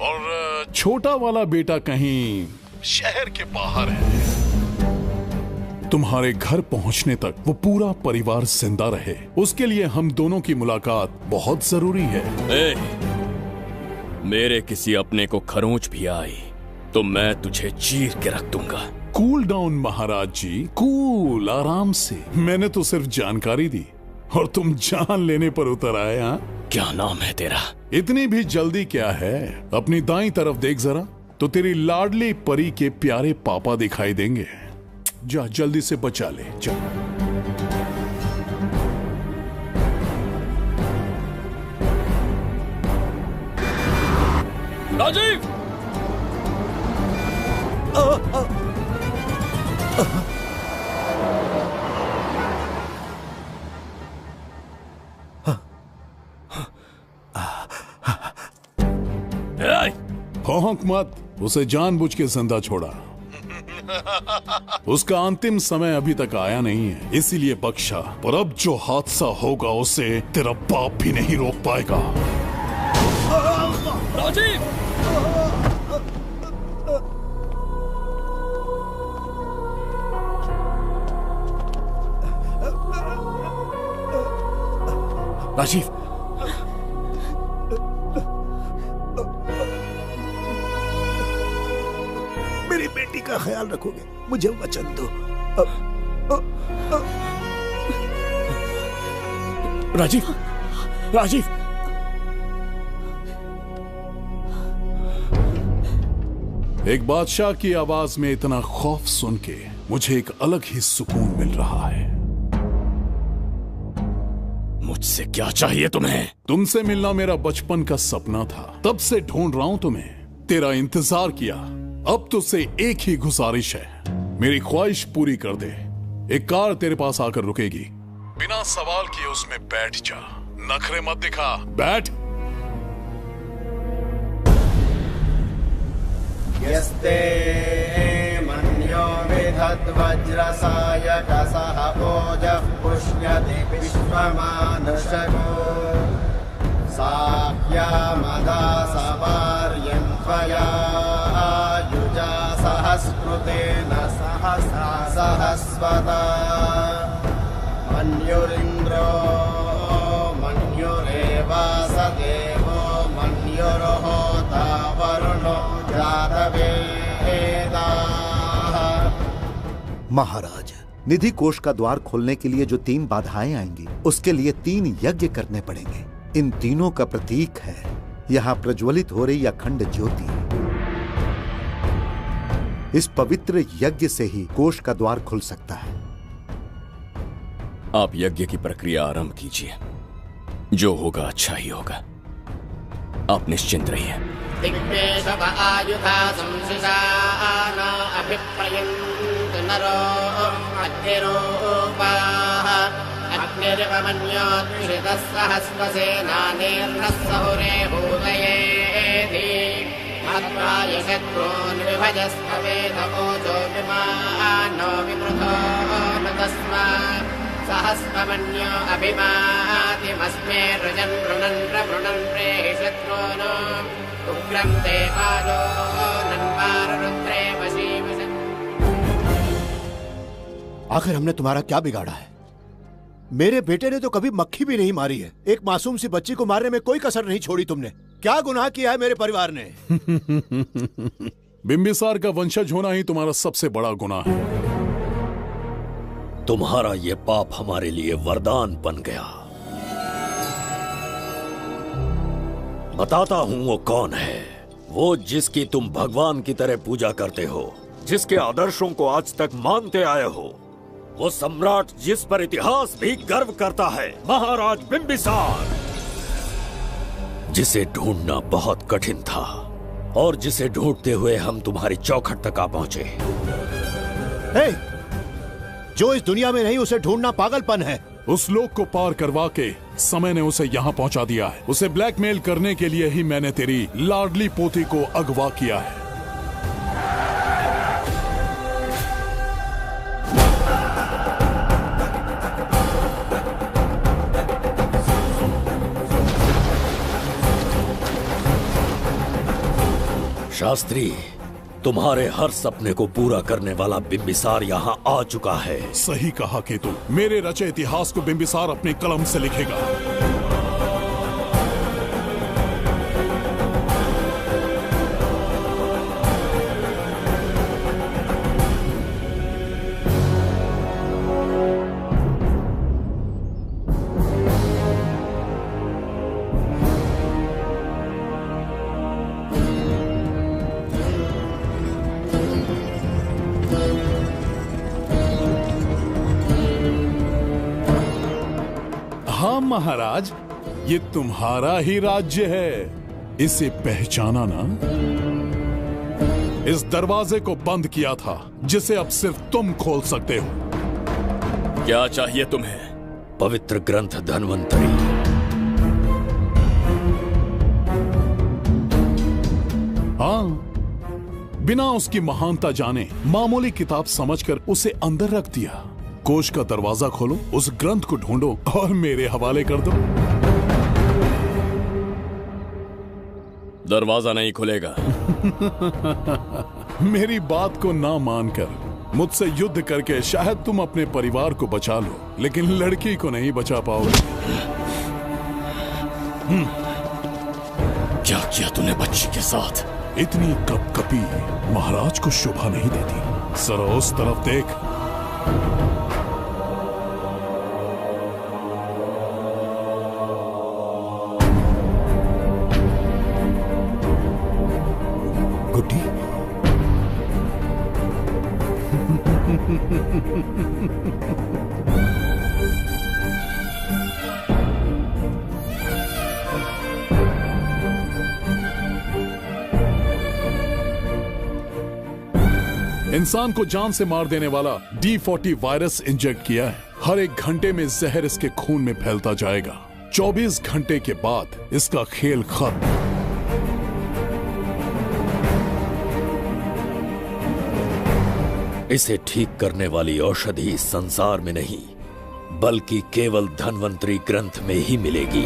और छोटा वाला बेटा कहीं शहर के बाहर है। तुम्हारे घर पहुंचने तक वो पूरा परिवार जिंदा रहे, उसके लिए हम दोनों की मुलाकात बहुत जरूरी है। मेरे किसी अपने को खरोंच भी आई तो मैं तुझे चीर के रख दूंगा। कूल डाउन महाराज जी, कूल, आराम से। मैंने तो सिर्फ जानकारी दी और तुम जान लेने पर उतर आए। हाँ, क्या नाम है तेरा? इतनी भी जल्दी क्या है? अपनी दाईं तरफ देख जरा तो तेरी लाडली परी के प्यारे पापा दिखाई देंगे। जा, जल्दी से बचा ले, जा। राजीव! भौंक मत, उसे जानबूझ के जिंदा छोड़ा। उसका अंतिम समय अभी तक आया नहीं है, इसीलिए बख्शा। पर अब जो हादसा होगा उसे तेरा बाप भी नहीं रोक पाएगा। राजीव! राजीव, मेरी बेटी का ख्याल रखोगे? मुझे वचन दो। राजीव, राजीव, एक बादशाह की आवाज में इतना खौफ सुन के मुझे एक अलग ही सुकून मिल रहा है। मुझसे क्या चाहिए तुम्हें? तुमसे मिलना मेरा बचपन का सपना था, तब से ढूंढ रहा हूं तुम्हें, तेरा इंतजार किया। अब तुझसे एक ही गुजारिश है, मेरी ख्वाहिश पूरी कर दे। एक कार तेरे पास आकर रुकेगी, बिना सवाल किए उसमें बैठ जा, नखरे मत दिखा, बैठ। यस्ते मन्यो वेद तद्वज्रसायकसः ओजः पुष्यति विश्वमानशको साह्यामदासवार्यं त्वया युजा सहस्कृतेन सहसा सहस्वता मन्युरिन्द्रो मन्युरेवास देवो मन्युर्होता वरुणो जातवेदाः। महाराज, निधि कोष का द्वार खोलने के लिए जो 3 बाधाएं आएंगी, उसके लिए 3 यज्ञ करने पड़ेंगे। इन तीनों का प्रतीक है यहाँ प्रज्वलित हो रही अखंड ज्योति। इस पवित्र यज्ञ से ही कोष का द्वार खुल सकता है। आप यज्ञ की प्रक्रिया आरंभ कीजिए। जो होगा अच्छा ही होगा। आप निश्चिंत रहिए। दिग्वेशव आयुधा संशिशान अभिप्रयन्त नरो अग्निरूपाः अग्निरिवमन्योत्क्षितः सहस्रसेनानेर्नः सहुरे भूतयेति हत्वाय शत्रून् विभजस्त्वमेतमोजो विमानो विमृतो न तस्मात् सहस्रमन्यो अभिमातिमस्मे रुजन् रुणन् प्रवृणन् प्रेहि शत्रून् उग्रं ते आलो नन्वारुद्रे वशीवशन्। आखिर हमने तुम्हारा क्या बिगाड़ा है? मेरे बेटे ने तो कभी मक्खी भी नहीं मारी है। एक मासूम सी बच्ची को मारने में कोई कसर नहीं छोड़ी तुमने। क्या गुनाह किया है मेरे परिवार ने? बिंबिसार का वंशज होना ही तुम्हारा सबसे बड़ा गुनाह है। तुम्हारा ये पाप हमारे लिए वरदान बन गया। बताता हूं वो कौन है। वो जिसकी तुम भगवान की तरह पूजा करते हो, जिसके आदर्शों को आज तक मानते आए हो, वो सम्राट जिस पर इतिहास भी गर्व करता है, महाराज बिंबिसार, जिसे ढूंढना बहुत कठिन था और जिसे ढूंढते हुए हम तुम्हारी चौखट तक आ पहुंचे। जो इस दुनिया में नहीं उसे ढूंढना पागलपन है। उस लोक को पार करवा के समय ने उसे यहाँ पहुंचा दिया है। उसे ब्लैकमेल करने के लिए ही मैंने तेरी लाडली पोती को अगवा किया है। शास्त्री, तुम्हारे हर सपने को पूरा करने वाला बिंबिसार यहाँ आ चुका है। सही कहा केतु। मेरे रचे इतिहास को बिंबिसार अपनी कलम से लिखेगा। हाँ महाराज, ये तुम्हारा ही राज्य है। इसे पहचाना ना? इस दरवाजे को बंद किया था जिसे अब सिर्फ तुम खोल सकते हो। क्या चाहिए तुम्हें? पवित्र ग्रंथ धन्वंतरी। हाँ, बिना उसकी महानता जाने मामूली किताब समझकर उसे अंदर रख दिया। कोष का दरवाजा खोलो, उस ग्रंथ को ढूंढो और मेरे हवाले कर दो। दरवाजा नहीं खुलेगा। मेरी बात को ना मानकर मुझसे युद्ध करके शायद तुम अपने परिवार को बचा लो, लेकिन लड़की को नहीं बचा पाओगे। क्या किया तूने बच्ची के साथ? इतनी कपकपी महाराज को शोभा नहीं देती। जरा उस तरफ देख। गुड्डी, इंसान को जान से मार देने वाला D40 वायरस इंजेक्ट किया है। हर 1 घंटे में जहर इसके खून में फैलता जाएगा। 24 घंटे के बाद इसका खेल खत्म। इसे ठीक करने वाली औषधि संसार में नहीं बल्कि केवल धन्वंतरी ग्रंथ में ही मिलेगी।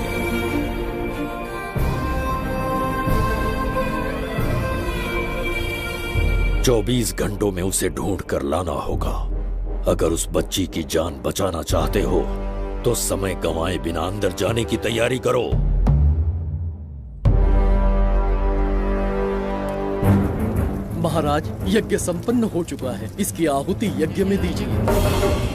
चौबीस घंटों में उसे ढूंढ कर लाना होगा। अगर उस बच्ची की जान बचाना चाहते हो तो समय गंवाए बिना अंदर जाने की तैयारी करो। महाराज, यज्ञ संपन्न हो चुका है, इसकी आहुति यज्ञ में दीजिए।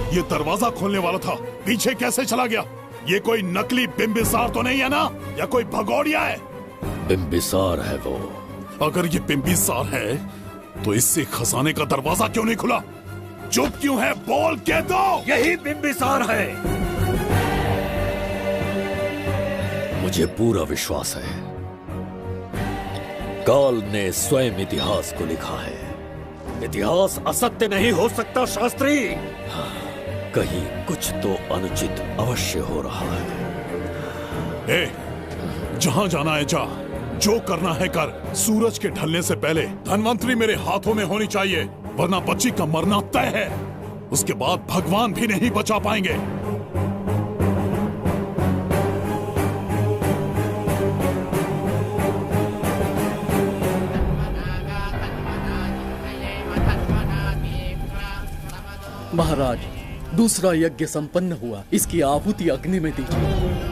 ये दरवाजा खोलने वाला था, पीछे कैसे चला गया? ये कोई नकली बिंबिसार तो नहीं है ना, या कोई भगोड़िया है? बिंबिसार है वो। अगर ये बिंबिसार है तो इससे खजाने का दरवाजा क्यों नहीं खुला? चुप क्यों है? बोल के दो। यही बिंबिसार है। मुझे पूरा विश्वास है काल ने स्वयं इतिहास को लिखा है। इतिहास असत्य नहीं हो सकता शास्त्री। कहीं कुछ तो अनुचित अवश्य हो रहा है। ए, जहां जाना है जा, जो करना है कर। सूरज के ढलने से पहले धन्वंतरी मेरे हाथों में होनी चाहिए, वरना बच्ची का मरना तय है। उसके बाद भगवान भी नहीं बचा पाएंगे। महाराज, दूसरा यज्ञ संपन्न हुआ, इसकी आहुति अग्नि में दीजिए।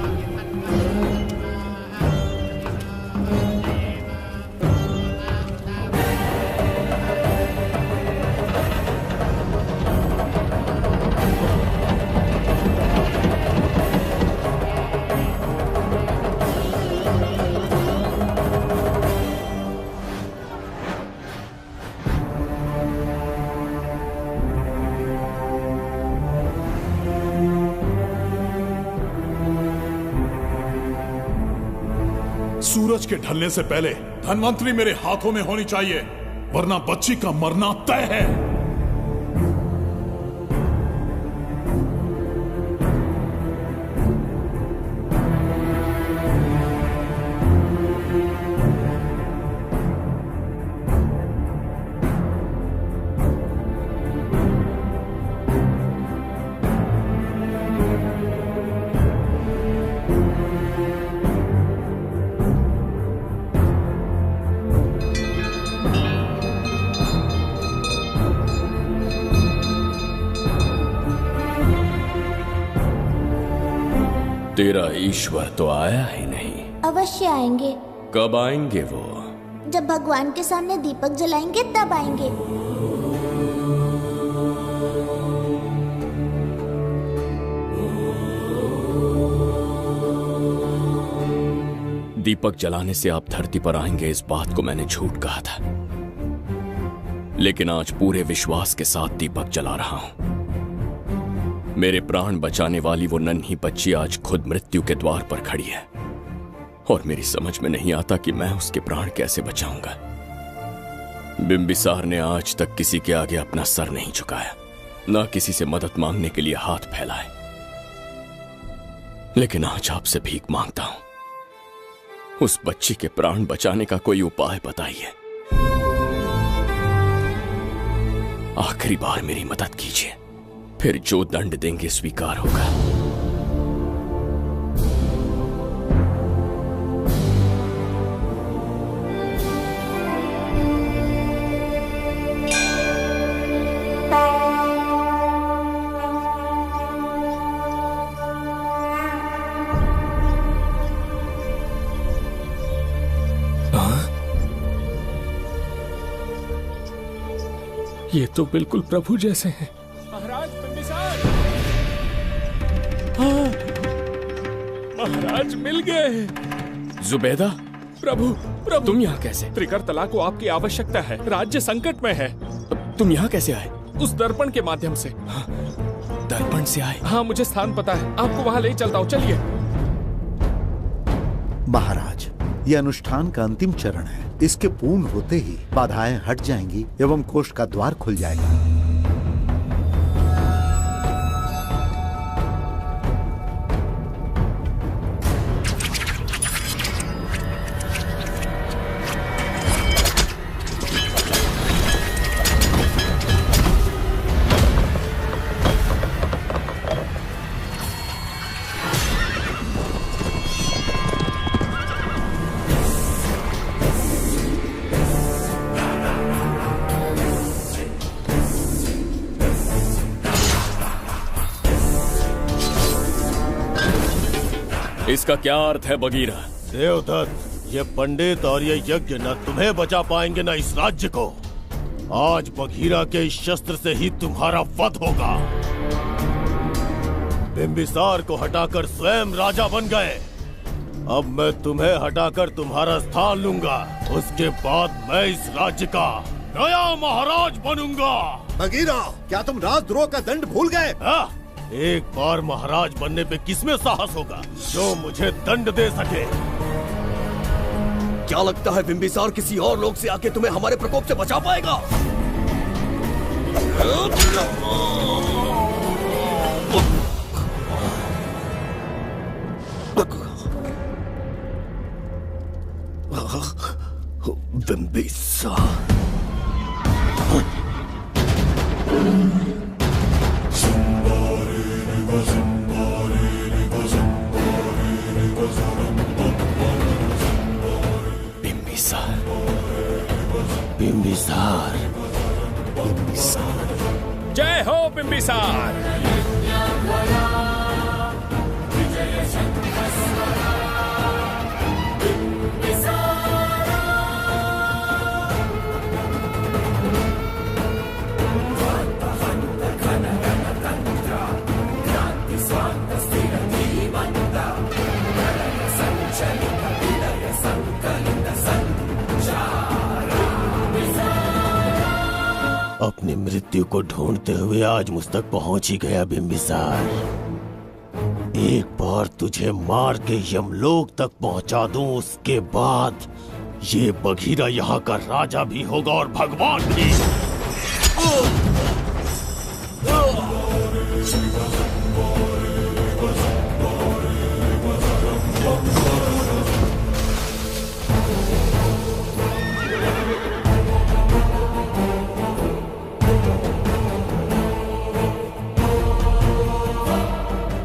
सूरज के ढलने से पहले धन्वंतरी मेरे हाथों में होनी चाहिए, वरना बच्ची का मरना तय है। तेरा ईश्वर तो आया ही नहीं। अवश्य आएंगे। कब आएंगे वो? जब भगवान के सामने दीपक जलाएंगे तब आएंगे। दीपक जलाने से आप धरती पर आएंगे, इस बात को मैंने झूठ कहा था, लेकिन आज पूरे विश्वास के साथ दीपक जला रहा हूं। मेरे प्राण बचाने वाली वो नन्ही बच्ची आज खुद मृत्यु के द्वार पर खड़ी है और मेरी समझ में नहीं आता कि मैं उसके प्राण कैसे बचाऊंगा। बिंबिसार ने आज तक किसी के आगे अपना सर नहीं झुकाया, ना किसी से मदद मांगने के लिए हाथ फैलाए, लेकिन आज आपसे भीख मांगता हूं। उस बच्ची के प्राण बचाने का कोई उपाय बताइए। आखिरी बार मेरी मदद कीजिए। फिर जो दंड देंगे स्वीकार होगा। ये तो बिल्कुल प्रभु जैसे हैं। महाराज बिंबिसार! हाँ, महाराज मिल गए। जुबैदा, प्रभु प्रभु तुम यहाँ कैसे? त्रिकर्तला को आपकी आवश्यकता है, राज्य संकट में है। तुम यहाँ कैसे आए? उस दर्पण के माध्यम से। हाँ, दर्पण से आए? हाँ, मुझे स्थान पता है, आपको वहाँ ले चलता हूँ, चलिए। महाराज, ये अनुष्ठान का अंतिम चरण है। इसके पूर्ण होते ही बाधाएं हट जाएंगी एवं कोष्ठ का द्वार खुल जाएगा। इसका क्या अर्थ है बगीरा? देवदत्त, ये पंडित और ये यज्ञ न तुम्हें बचा पाएंगे न इस राज्य को। आज बगीरा के इस शस्त्र से ही तुम्हारा वध होगा। बिंबिसार को हटाकर स्वयं राजा बन गए। अब मैं तुम्हें हटाकर तुम्हारा स्थान लूंगा। उसके बाद मैं इस राज्य का नया महाराज बनूंगा। बगीरा, क्या तुम राजद्रोह का दंड भूल गए? एक बार महाराज बनने पे किसमें साहस होगा जो मुझे दंड दे सके? क्या लगता है बिंबिसार किसी और लोग से आके तुम्हें हमारे प्रकोप से बचा पाएगा? बिंबिसार बिंबिसार, बिंबिसार, जय हो बिंबिसार। अपनी मृत्यु को ढूंढते हुए आज मुझ तक पहुंच ही गया बिंबिसार। एक बार तुझे मार के यमलोक तक पहुंचा दूं, उसके बाद ये बगीरा यहाँ का राजा भी होगा और भगवान भी।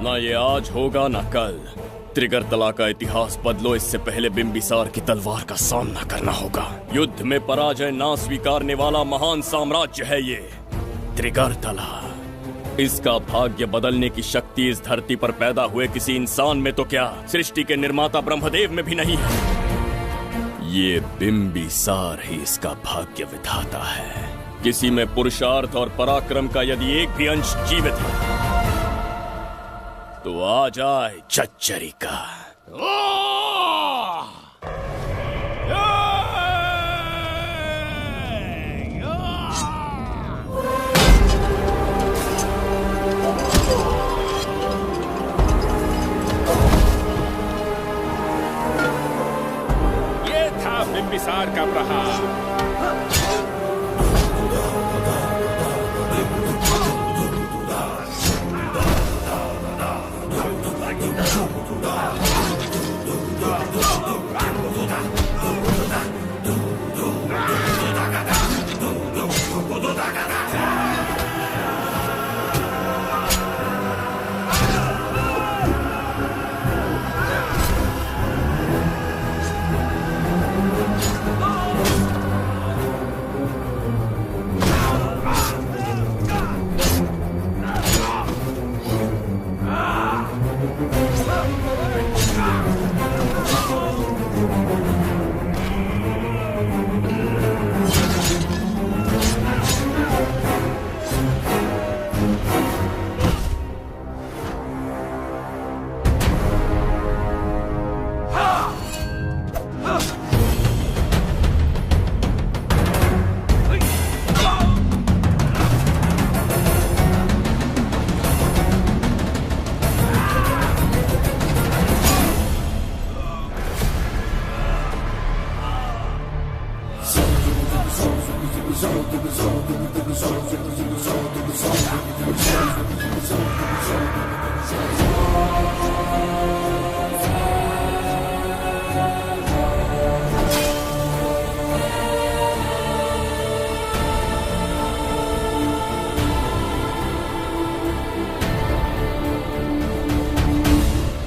ना ये आज होगा ना कल। त्रिगर्तला का इतिहास बदलो, इससे पहले बिंबिसार की तलवार का सामना करना होगा। युद्ध में पराजय ना स्वीकारने वाला महान साम्राज्य है ये त्रिगर्तला। इसका भाग्य बदलने की शक्ति इस धरती पर पैदा हुए किसी इंसान में तो क्या, सृष्टि के निर्माता ब्रह्मदेव में भी नहीं है। ये बिंबिसार ही इसका भाग्य विधाता है। किसी में पुरुषार्थ और पराक्रम का यदि एक भी अंश जीवित है तो आ जाए चच्चरी का। ये था बिंबिसार का प्रहार।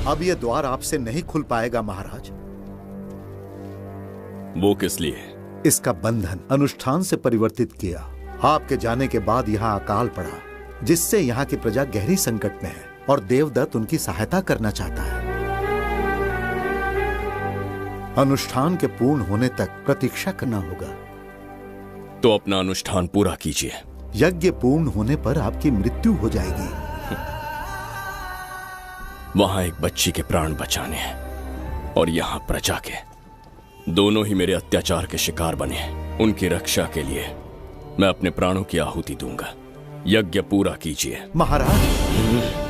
अब ये द्वार आपसे नहीं खुल पाएगा महाराज। वो किस लिए? इसका बंधन अनुष्ठान से परिवर्तित किया। आपके जाने के बाद यहाँ अकाल पड़ा, जिससे यहाँ की प्रजा गहरी संकट में है और देवदत्त उनकी सहायता करना चाहता है। अनुष्ठान के पूर्ण होने तक प्रतीक्षा करना होगा। तो अपना अनुष्ठान पूरा कीजिए। यज्ञ पूर्ण होने पर आपकी मृत्यु हो जाएगी। वहां एक बच्ची के प्राण बचाने हैं और यहाँ प्रजा के, दोनों ही मेरे अत्याचार के शिकार बने हैं। उनकी रक्षा के लिए मैं अपने प्राणों की आहुति दूंगा। यज्ञ पूरा कीजिए महाराज।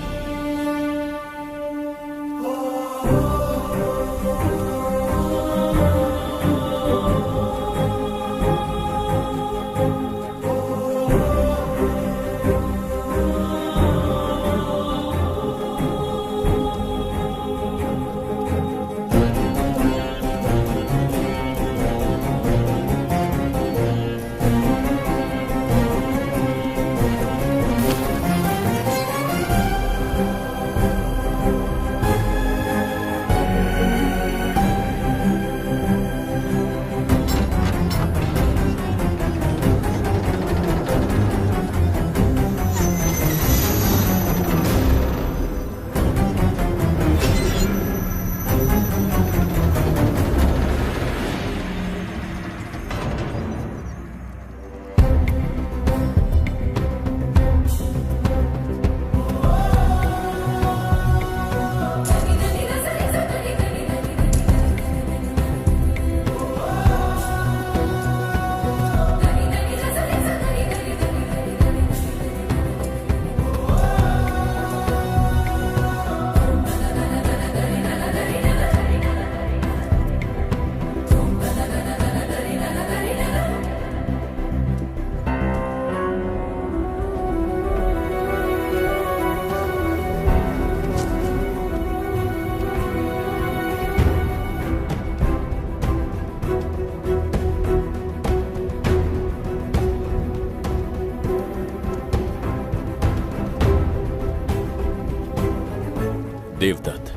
देवदत्त,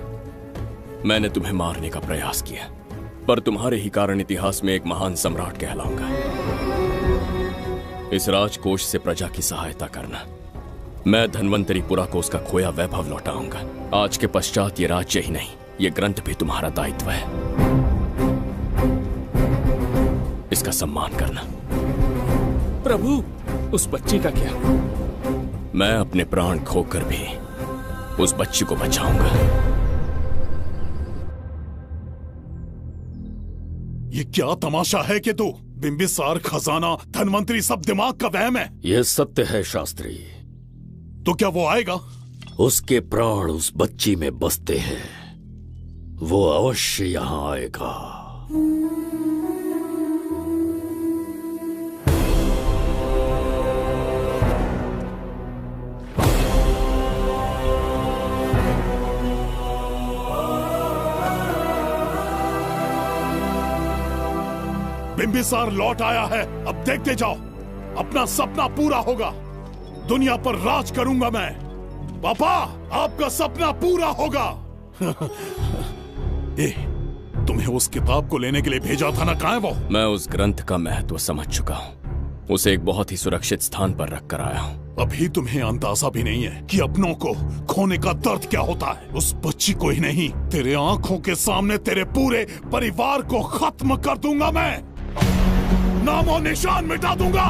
मैंने तुम्हें मारने का प्रयास किया, पर तुम्हारे ही कारण इतिहास में एक महान सम्राट कहलाऊंगा। इस राजकोष से प्रजा की सहायता करना। मैं धन्वंतरीपुरा को उसका खोया वैभव लौटाऊंगा। आज के पश्चात ये राज्य ही नहीं, ये ग्रंथ भी तुम्हारा दायित्व है। इसका सम्मान करना। प्रभु, उस बच्ची का क्या? मैं अपने प्राण खोकर भी उस बच्ची को बचाऊंगा। ये क्या तमाशा है कि तू बिंबिसार, खजाना, धनवंतरी सब दिमाग का वहम है। यह सत्य है शास्त्री। तो क्या वो आएगा? उसके प्राण उस बच्ची में बसते हैं, वो अवश्य यहाँ आएगा। बिंबिसार लौट आया है, अब देखते जाओ, अपना सपना पूरा होगा। दुनिया पर राज करूंगा मैं। पापा, आपका सपना पूरा होगा। तुम्हें उस किताब को लेने के लिए भेजा था ना, कहाँ है वो? मैं उस ग्रंथ का महत्व समझ चुका हूँ। उसे एक बहुत ही सुरक्षित स्थान पर रख कर आया हूँ। अभी तुम्हें अंदाजा भी नहीं है कि अपनों को खोने का दर्द क्या होता है। उस बच्ची को ही नहीं, तेरे आंखों के सामने तेरे पूरे परिवार को खत्म कर दूंगा मैं। नामो निशान मिटा दूंगा।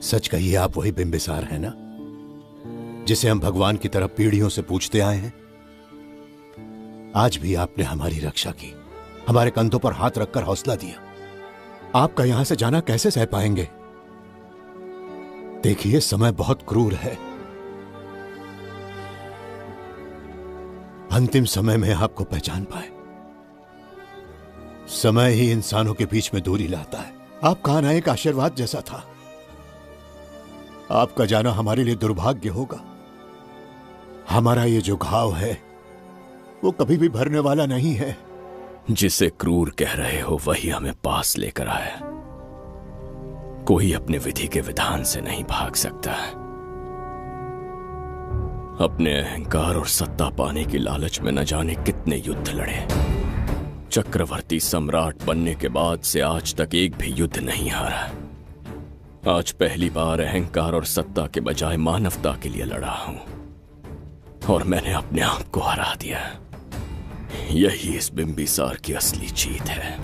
सच कहिए, आप वही बिंबिसार हैं ना, जिसे हम भगवान की तरफ पीढ़ियों से पूछते आए हैं? आज भी आपने हमारी रक्षा की, हमारे कंधों पर हाथ रखकर हौसला दिया। आपका यहां से जाना कैसे सह पाएंगे? देखिए, समय बहुत क्रूर है। अंतिम समय में आपको पहचान पाए। समय ही इंसानों के बीच में दूरी लाता है। आपका आना एक आशीर्वाद जैसा था। आपका जाना हमारे लिए दुर्भाग्य होगा। हमारा ये जो घाव है वो कभी भी भरने वाला नहीं है। जिसे क्रूर कह रहे हो वही हमें पास लेकर आया। कोई अपने विधि के विधान से नहीं भाग सकता। अपने अहंकार और सत्ता पाने की लालच में न जाने कितने युद्ध लड़े। चक्रवर्ती सम्राट बनने के बाद से आज तक एक भी युद्ध नहीं हारा। आज पहली बार अहंकार और सत्ता के बजाय मानवता के लिए लड़ा हूं, और मैंने अपने आप को हरा दिया। यही इस बिंबिसार की असली जीत है।